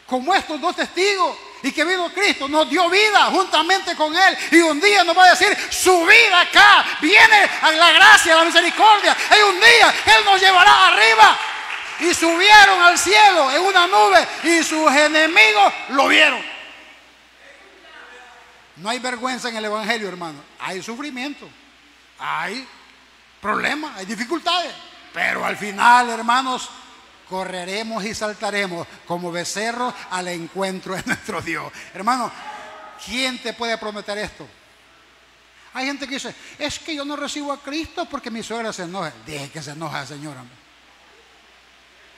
como estos 2 testigos, y que vino Cristo, nos dio vida juntamente con Él, y un día nos va a decir, subid acá, viene a la gracia, la misericordia, y un día Él nos llevará arriba. Y subieron al cielo en una nube, y sus enemigos lo vieron. No hay vergüenza en el evangelio, hermano. Hay sufrimiento, hay problemas, hay dificultades, pero al final, hermanos, correremos y saltaremos como becerros al encuentro de nuestro Dios. Hermano, ¿quién te puede prometer esto? Hay gente que dice, es que yo no recibo a Cristo porque mi suegra se enoja. Deje que se enoja, señora.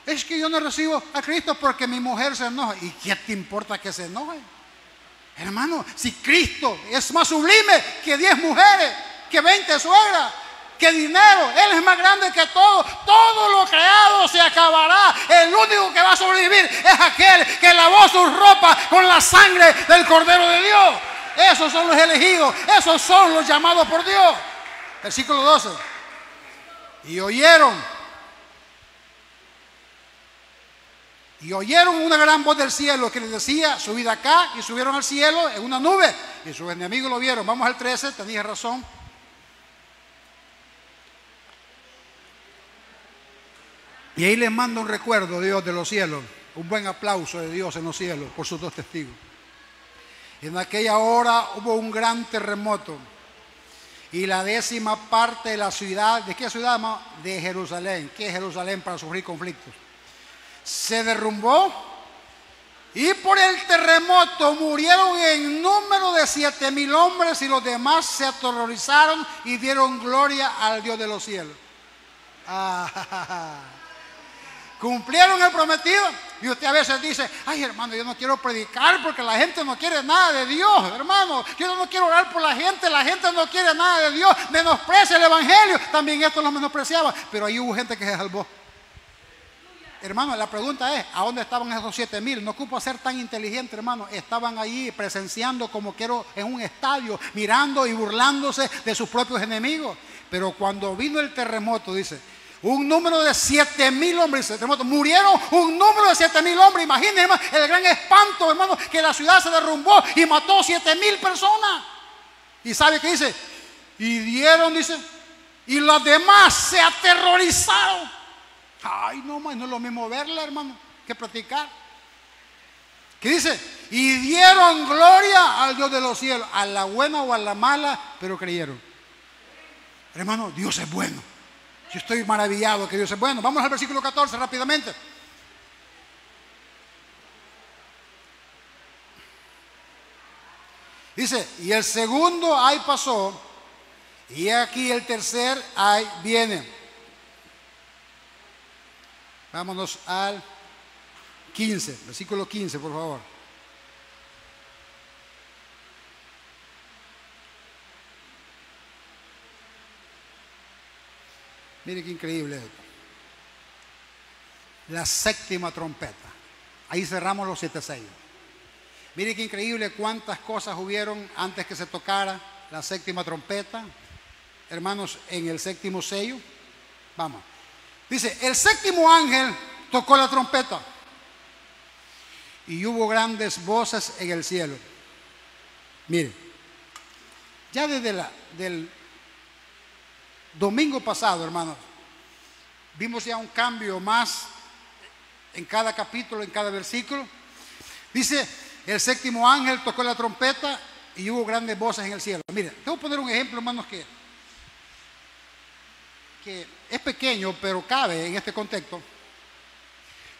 Es que yo no recibo a Cristo porque mi mujer se enoja. ¿Y qué te importa que se enoje? Hermano, si Cristo es más sublime que 10 mujeres, que 20 suegras, que dinero, Él es más grande que todo. Todo lo creado se acabará. El único que va a sobrevivir es aquel que lavó sus ropas con la sangre del Cordero de Dios. Esos son los elegidos, esos son los llamados por Dios. Versículo 12. Y oyeron una gran voz del cielo que les decía, subid acá, y subieron al cielo en una nube, y sus enemigos lo vieron. Vamos al 13, tenías razón. Y ahí les manda un recuerdo Dios de los cielos, un buen aplauso de Dios en los cielos por sus dos testigos. En aquella hora hubo un gran terremoto y la 10ª parte de la ciudad, ¿de qué ciudad? De Jerusalén. ¿Qué es Jerusalén para sufrir conflictos? Se derrumbó y por el terremoto murieron en número de 7,000 hombres y los demás se aterrorizaron y dieron gloria al Dios de los cielos. Cumplieron el prometido. Y usted a veces dice, ay hermano, yo no quiero predicar porque la gente no quiere nada de Dios, hermano. Yo no quiero orar por la gente no quiere nada de Dios. Menosprecia el evangelio. También esto lo menospreciaba, pero ahí hubo gente que se salvó. Hermano, la pregunta es, ¿a dónde estaban esos 7,000? No ocupo ser tan inteligente, hermano. Estaban allí presenciando como quiero en un estadio, mirando y burlándose de sus propios enemigos. Pero cuando vino el terremoto, dice, un número de 7,000 hombres, murieron un número de 7,000 hombres. Imagínense, hermano, el gran espanto, hermano, que la ciudad se derrumbó y mató 7,000 personas. ¿Y sabe qué dice? Y dieron, dice, y los demás se aterrorizaron. Ay, no es lo mismo verla, hermano, que practicar. ¿Qué dice? Y dieron gloria al Dios de los cielos, a la buena o a la mala, pero creyeron. Hermano, Dios es bueno. Yo estoy maravillado que Dios es bueno. Vamos al versículo 14 rápidamente. Dice, y el segundo ay pasó, y aquí el tercer ay viene. Vámonos al 15, versículo 15, por favor. Mire qué increíble esto. La 7ª trompeta. Ahí cerramos los 7 sellos. Mire qué increíble cuántas cosas hubieron antes que se tocara la 7ª trompeta. Hermanos, en el 7º sello. Vamos. Dice, el 7º ángel tocó la trompeta. Y hubo grandes voces en el cielo. Mire. Ya desde del domingo pasado, hermanos, vimos ya un cambio más en cada capítulo, en cada versículo. Dice, el 7º ángel tocó la trompeta y hubo grandes voces en el cielo. Mire, te voy a poner un ejemplo, hermanos, que es pequeño, pero cabe en este contexto.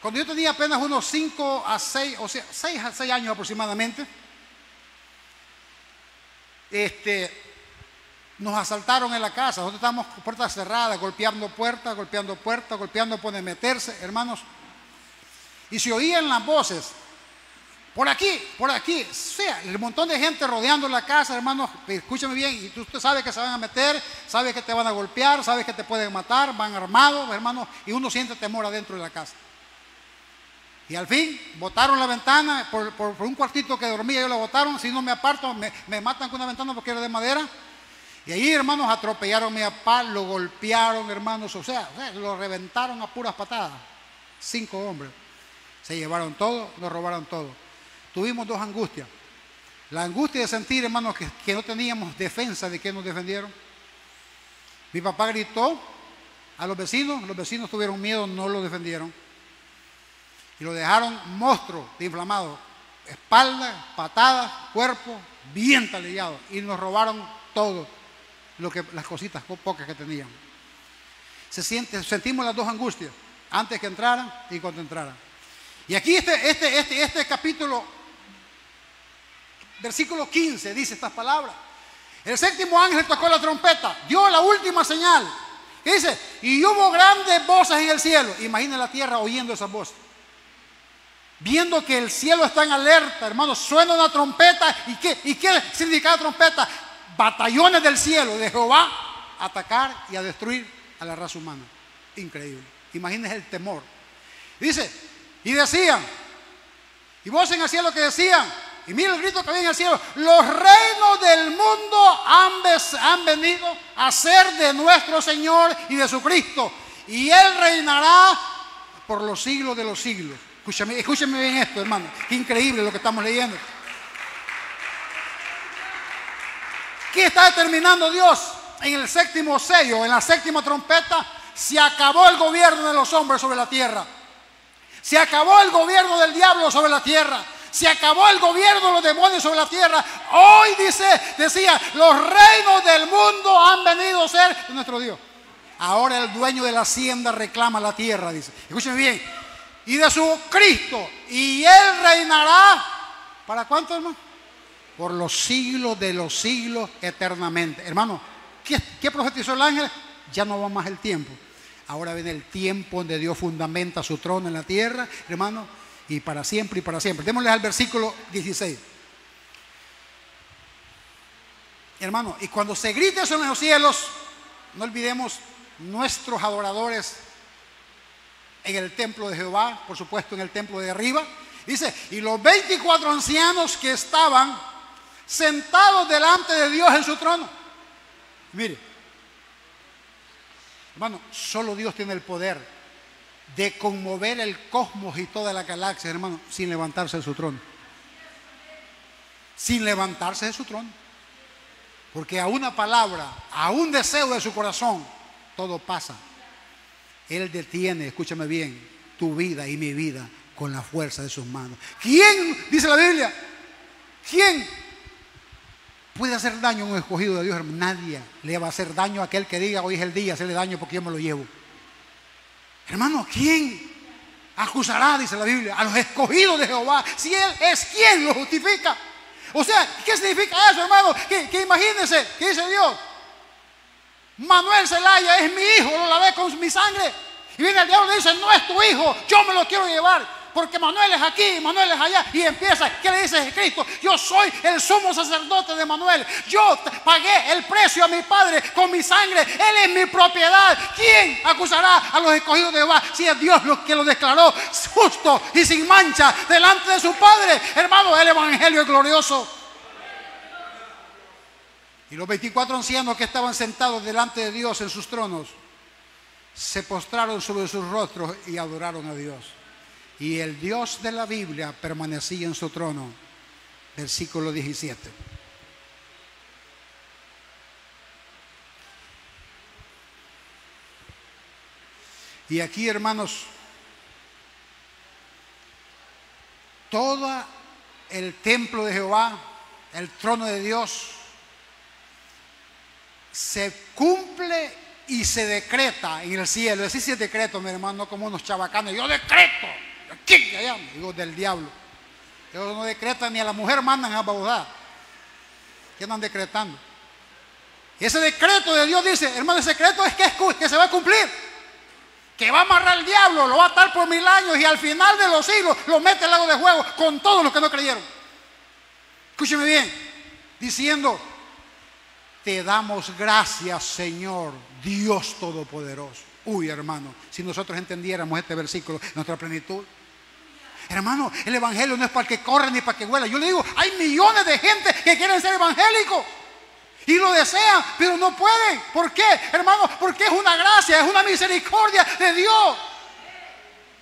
Cuando yo tenía apenas unos 5 a 6, o sea, 6 a 6 años aproximadamente, nos asaltaron en la casa. Nosotros estábamos con puertas cerradas, golpeando puertas, golpeando por meterse, hermanos. Y se oían las voces, por aquí, o sea, el montón de gente rodeando la casa, hermanos. Escúchame bien, y usted sabe que se van a meter, sabe que te van a golpear, sabe que te pueden matar, van armados, hermanos, y uno siente temor adentro de la casa. Y al fin, botaron la ventana, por un cuartito que dormía, ellos la botaron. Si no me aparto, me matan con una ventana porque era de madera. Y ahí, hermanos, atropellaron a mi papá, lo golpearon, hermanos, o sea, lo reventaron a puras patadas. 5 hombres. Se llevaron todo, nos robaron todo. Tuvimos 2 angustias. La angustia de sentir, hermanos, que no teníamos defensa. ¿De qué nos defendieron? Mi papá gritó a los vecinos tuvieron miedo, no lo defendieron. Y lo dejaron monstruo de inflamado. Espalda, patadas, cuerpo, bien talillado. Y nos robaron todo. Las cositas pocas que tenían. Sentimos las 2 angustias, antes que entraran y cuando entraran. Y aquí este capítulo, versículo 15, dice estas palabras. El séptimo ángel tocó la trompeta, dio la última señal. ¿Qué dice? Y hubo grandes voces en el cielo. Imagina la tierra oyendo esas voces, viendo que el cielo está en alerta, hermanos. Suena una trompeta. ¿Y qué significa la trompeta? Batallones del cielo de Jehová a atacar y a destruir a la raza humana. Increíble. Imagínense el temor. Dice, y decían, y voces en el cielo que decían, y mira el grito que había en el cielo: los reinos del mundo han venido a ser de nuestro Señor y de su Cristo, y Él reinará por los siglos de los siglos. Escúchame bien esto, hermano. Qué increíble lo que estamos leyendo. ¿Qué está determinando Dios? En el séptimo sello, en la séptima trompeta, se acabó el gobierno de los hombres sobre la tierra. Se acabó el gobierno del diablo sobre la tierra. Se acabó el gobierno de los demonios sobre la tierra. Hoy decía, los reinos del mundo han venido a ser de nuestro Dios. Ahora el dueño de la hacienda reclama la tierra, dice. Escúcheme bien. Y de su Cristo. Y Él reinará. ¿Para cuánto, hermano? Por los siglos de los siglos eternamente. Hermano, ¿qué profetizó el ángel? Ya no va más el tiempo. Ahora viene el tiempo donde Dios fundamenta su trono en la tierra, hermano, y para siempre y para siempre. Démosle al versículo 16. Hermano, y cuando se grite eso en los cielos, no olvidemos nuestros adoradores en el templo de Jehová, por supuesto en el templo de arriba. Dice, y los 24 ancianos que estaban sentados delante de Dios en su trono. Mire, hermano, solo Dios tiene el poder de conmover el cosmos y toda la galaxia, hermano, sin levantarse de su trono. Sin levantarse de su trono. Porque a una palabra, a un deseo de su corazón, todo pasa. Él detiene, escúchame bien, tu vida y mi vida con la fuerza de sus manos. ¿Quién, dice la Biblia, quién puede hacer daño a un escogido de Dios, hermano? Nadie le va a hacer daño a aquel que diga, hoy es el día, hacerle daño porque yo me lo llevo. Hermano, ¿quién acusará, dice la Biblia, a los escogidos de Jehová, si Él es quien los justifica? O sea, ¿qué significa eso, hermano? Que imagínense, que dice Dios, Manuel Zelaya es mi hijo, lo lavé con mi sangre. Y viene el diablo y dice, no es tu hijo, yo me lo quiero llevar. Porque Manuel es aquí, Manuel es allá. Y empieza, ¿qué le dice Cristo? Yo soy el sumo sacerdote de Manuel. Yo pagué el precio a mi padre con mi sangre. Él es mi propiedad. ¿Quién acusará a los escogidos de Jehová? Si es Dios lo que lo declaró justo y sin mancha delante de su Padre. Hermano, el evangelio es glorioso. Y los 24 ancianos que estaban sentados delante de Dios en sus tronos se postraron sobre sus rostros y adoraron a Dios. Y el Dios de la Biblia permanecía en su trono. Versículo 17. Y aquí, hermanos, todo el templo de Jehová, el trono de Dios, se cumple y se decreta en el cielo. Así se decreto, mi hermano, no como unos chabacanos. Yo decreto. ¿Quién que llama? Digo, del diablo. Ellos no decretan, ni a la mujer mandan a baudar. ¿Qué andan decretando? Y ese decreto de Dios dice, hermano, el secreto es que se va a cumplir. Que va a amarrar al diablo, lo va a atar por 1000 años y al final de los siglos lo mete al lago de fuego con todos los que no creyeron. Escúcheme bien, diciendo, te damos gracias, Señor, Dios Todopoderoso. Uy, hermano, si nosotros entendiéramos este versículo en nuestra plenitud. Hermano, el evangelio no es para que corra ni para que huela. Yo le digo, hay millones de gente que quieren ser evangélicos y lo desean, pero no pueden. ¿Por qué, hermano? Porque es una gracia, es una misericordia de Dios.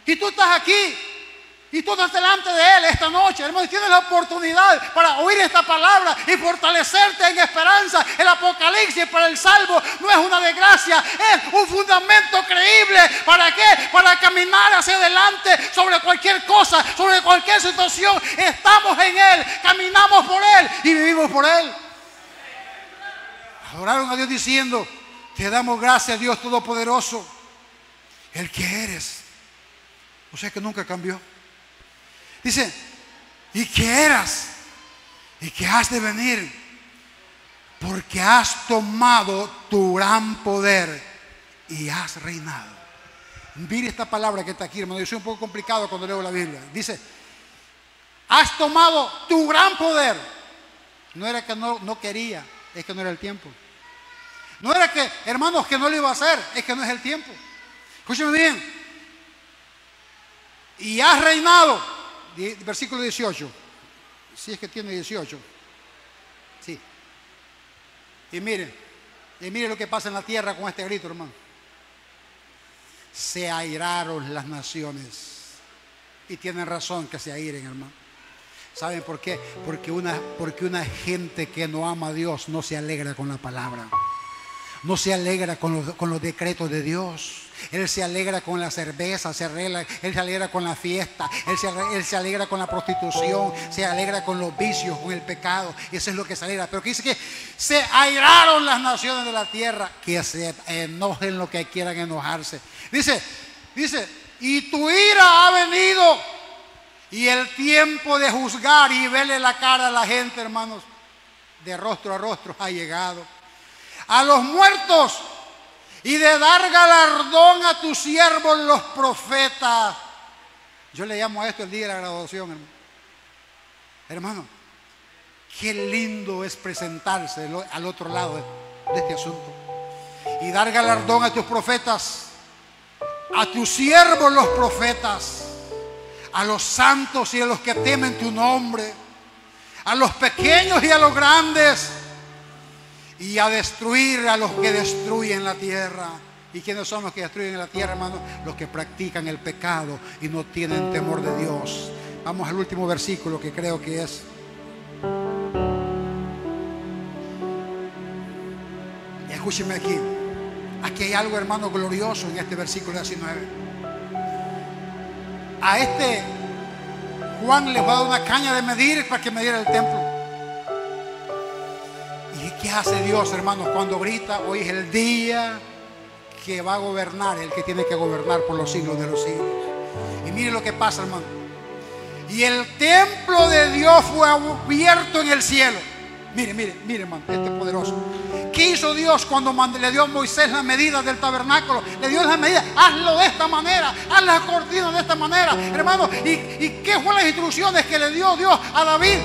Y tú estás aquí y tú estás delante de Él esta noche, hermano, y tienes la oportunidad para oír esta palabra y fortalecerte en esperanza. El Apocalipsis para el salvo no es una desgracia, es un fundamento creíble. ¿Para qué? Para caminar hacia adelante sobre cualquier cosa, sobre cualquier situación. Estamos en Él, caminamos por Él y vivimos por Él. Adoraron a Dios diciendo, te damos gracias, Dios Todopoderoso, el que eres. O sea que nunca cambió. Dice, y que eras, y que has de venir, porque has tomado tu gran poder y has reinado. Mire esta palabra que está aquí, hermano. Yo soy un poco complicado cuando leo la Biblia. Dice, has tomado tu gran poder. No era que no quería, es que no era el tiempo. No era que, hermanos, que no lo iba a hacer, es que no es el tiempo. Escúcheme bien. Y has reinado. Versículo 18. Si es que tiene 18. Sí. Y mire lo que pasa en la tierra con este grito, hermano. Se airaron las naciones. Y tienen razón que se airen, hermano. ¿Saben por qué? Porque una gente que no ama a Dios no se alegra con la palabra. No se alegra con los decretos de Dios. Él se alegra con la cerveza, él se alegra con la fiesta, él se alegra con la prostitución, se alegra con los vicios, con el pecado. Eso es lo que se alegra. Pero que dice que se airaron las naciones de la tierra, que se enojen lo que quieran enojarse. Dice, y tu ira ha venido, y el tiempo de juzgar y verle la cara a la gente, hermanos, de rostro a rostro ha llegado. A los muertos y de dar galardón a tus siervos los profetas. Yo le llamo a esto el día de la graduación, hermano. Hermano, qué lindo es presentarse al otro lado de este asunto. Y dar galardón a tus profetas, a tus siervos los profetas, a los santos y a los que temen tu nombre, a los pequeños y a los grandes, y a destruir a los que destruyen la tierra. ¿Y quiénes son los que destruyen la tierra, hermano? Los que practican el pecado y no tienen temor de Dios. Vamos al último versículo, que creo que es escúcheme aquí. Aquí hay algo, hermano, glorioso en este versículo 19. A este Juan le va a dar una caña de medir para que mediera el templo. ¿Y qué hace Dios, hermanos, cuando grita? Hoy es el día que va a gobernar, el que tiene que gobernar por los siglos de los siglos. Y mire lo que pasa, hermano. Y el templo de Dios fue abierto en el cielo. Mire, hermano, este es poderoso. ¿Qué hizo Dios cuando le dio a Moisés las medidas del tabernáculo? Le dio las medidas, hazlo de esta manera, haz las cortinas de esta manera, hermano. ¿Y qué fueron las instrucciones que le dio Dios a David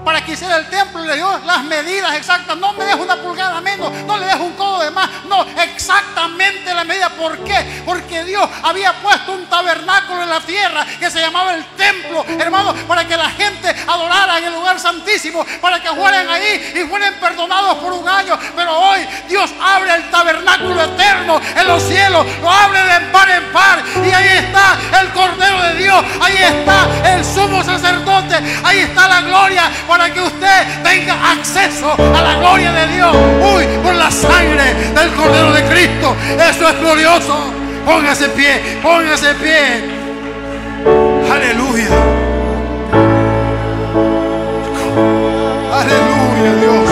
para que hiciera el templo? Le dio las medidas exactas. No me dejes una pulgada menos, no le dejes un codo de más, no, exactamente la medida. ¿Por qué? Porque Dios había puesto un tabernáculo en la tierra que se llamaba el templo, hermano, para que la gente adorara en el lugar santísimo, para que fueran ahí y fueran perdonados por un año. Pero hoy Dios abre el tabernáculo eterno en los cielos, lo abre de par en par, y ahí está el Cordero de Dios, ahí está el sumo sacerdote, ahí está la gloria, para que usted tenga acceso a la gloria de Dios. Uy, por la sangre del Cordero de Cristo. Eso es glorioso. Póngase en pie, póngase en pie. Aleluya. Aleluya, Dios.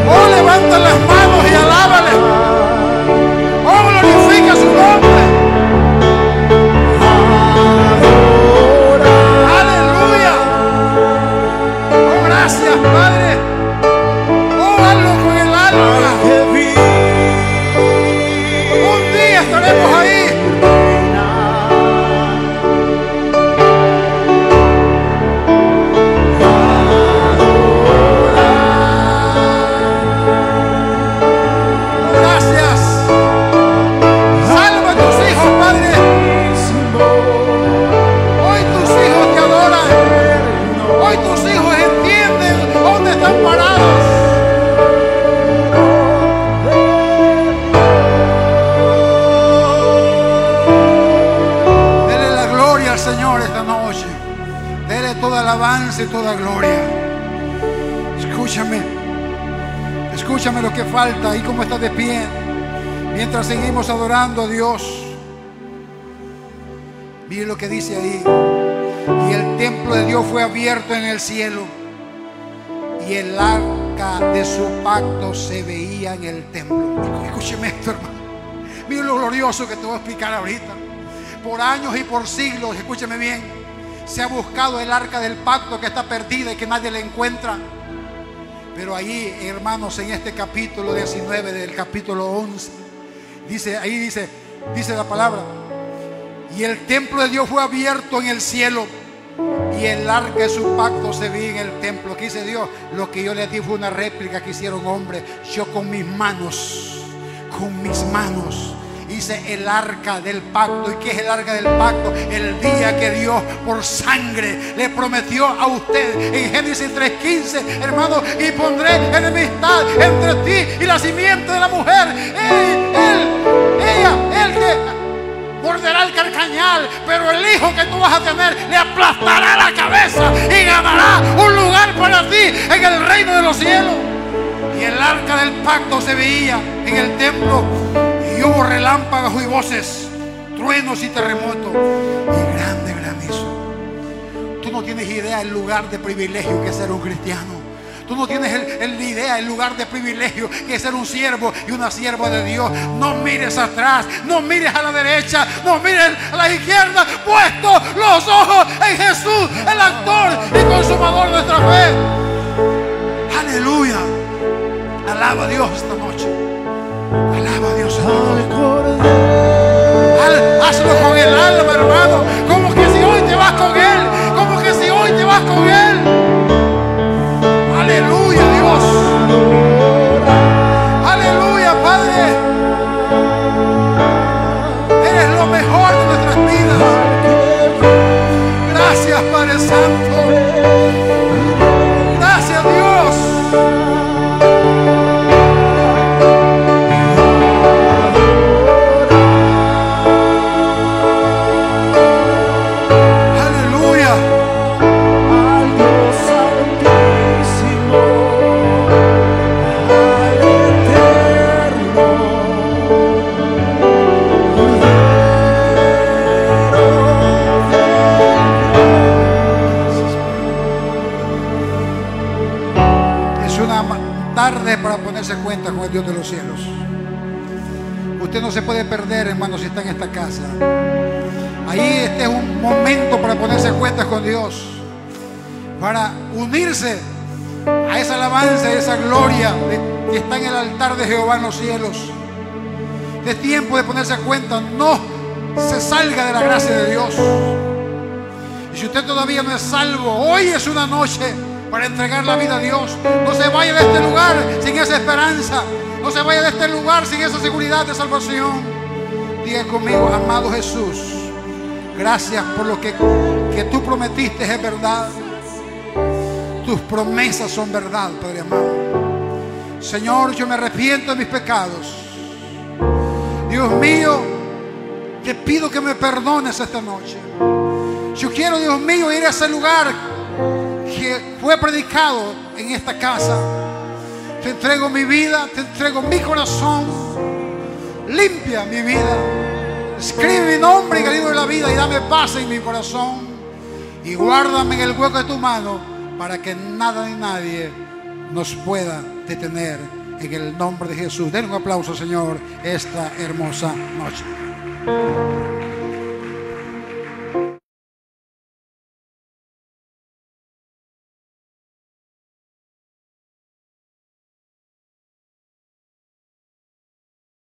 Oh, levanta las manos y alábale. Oh, glorifica su nombre. Gracias, Padre. Oh, hazlo con el alma. Un día estaremos ahí. Gracias. Salva a tus hijos, Padre. Hoy tus hijos te adoran. Hoy tus hijos entienden dónde están parados. Dele la gloria al Señor esta noche. Dele toda alabanza y toda gloria. Escúchame lo que falta y cómo está de pie mientras seguimos adorando a Dios. Mire lo que dice ahí. Y el templo de Dios fue abierto en el cielo, y el arca de su pacto se veía en el templo. Escúcheme esto, hermano. Mire lo glorioso que te voy a explicar ahorita. Por años y por siglos, escúcheme bien, Se ha buscado el arca del pacto que está perdida y que nadie la encuentra. Pero ahí, hermanos, en este capítulo 19 del capítulo 11, dice la palabra: y el templo de Dios fue abierto en el cielo, y el arca de su pacto se veía en el templo. ¿Qué dice Dios? Lo que yo les di fue una réplica que hicieron hombres. Yo con mis manos hice el arca del pacto. ¿Y qué es el arca del pacto? El día que Dios por sangre le prometió a usted en Génesis 3:15, hermano: y pondré enemistad entre ti y la simiente de la mujer. Él que morderá el carcañal, pero el hijo que tú vas a tener le aplastará la cabeza y ganará un lugar para ti en el reino de los cielos. Y el arca del pacto se veía en el templo, y hubo relámpagos y voces, truenos y terremotos y grande granizo. Tú no tienes idea del lugar de privilegio que es ser un cristiano. Tú no tienes idea del lugar de privilegio que es ser un siervo y una sierva de Dios. No mires atrás, no mires a la derecha, no mires a la izquierda. Puesto los ojos en Jesús, el autor y consumador de nuestra fe. Aleluya. Alaba a Dios esta noche. Alaba a Dios esta noche. Hazlo con el alma, hermano. Como que si hoy te vas con Él. Como que si hoy te vas con Él. Aleluya, Dios. Aleluya, Padre. Eres lo mejor de nuestras vidas. Gracias, Padre Santo. Gracias, Dios. Tarde para ponerse cuenta con el Dios de los cielos. Usted no se puede perder, hermano, si está en esta casa. Ahí este es un momento para ponerse cuenta con Dios, para unirse a esa alabanza, a esa gloria que está en el altar de Jehová en los cielos. Es tiempo de ponerse cuenta. No se salga de la gracia de Dios. Y si usted todavía no es salvo, hoy es una noche para entregar la vida a Dios. No se vaya de este lugar sin esa esperanza. No se vaya de este lugar sin esa seguridad de salvación. Diga conmigo: amado Jesús, gracias por lo que tú prometiste es verdad. Tus promesas son verdad, Padre amado. Señor, yo me arrepiento de mis pecados. Dios mío, te pido que me perdones esta noche. Yo quiero, Dios mío, ir a ese lugar que fue predicado en esta casa. Te entrego mi vida, te entrego mi corazón. Limpia mi vida. Escribe mi nombre en el libro de la vida y dame paz en mi corazón. Y guárdame en el hueco de tu mano para que nada ni nadie nos pueda detener. En el nombre de Jesús. Den un aplauso, Señor, esta hermosa noche.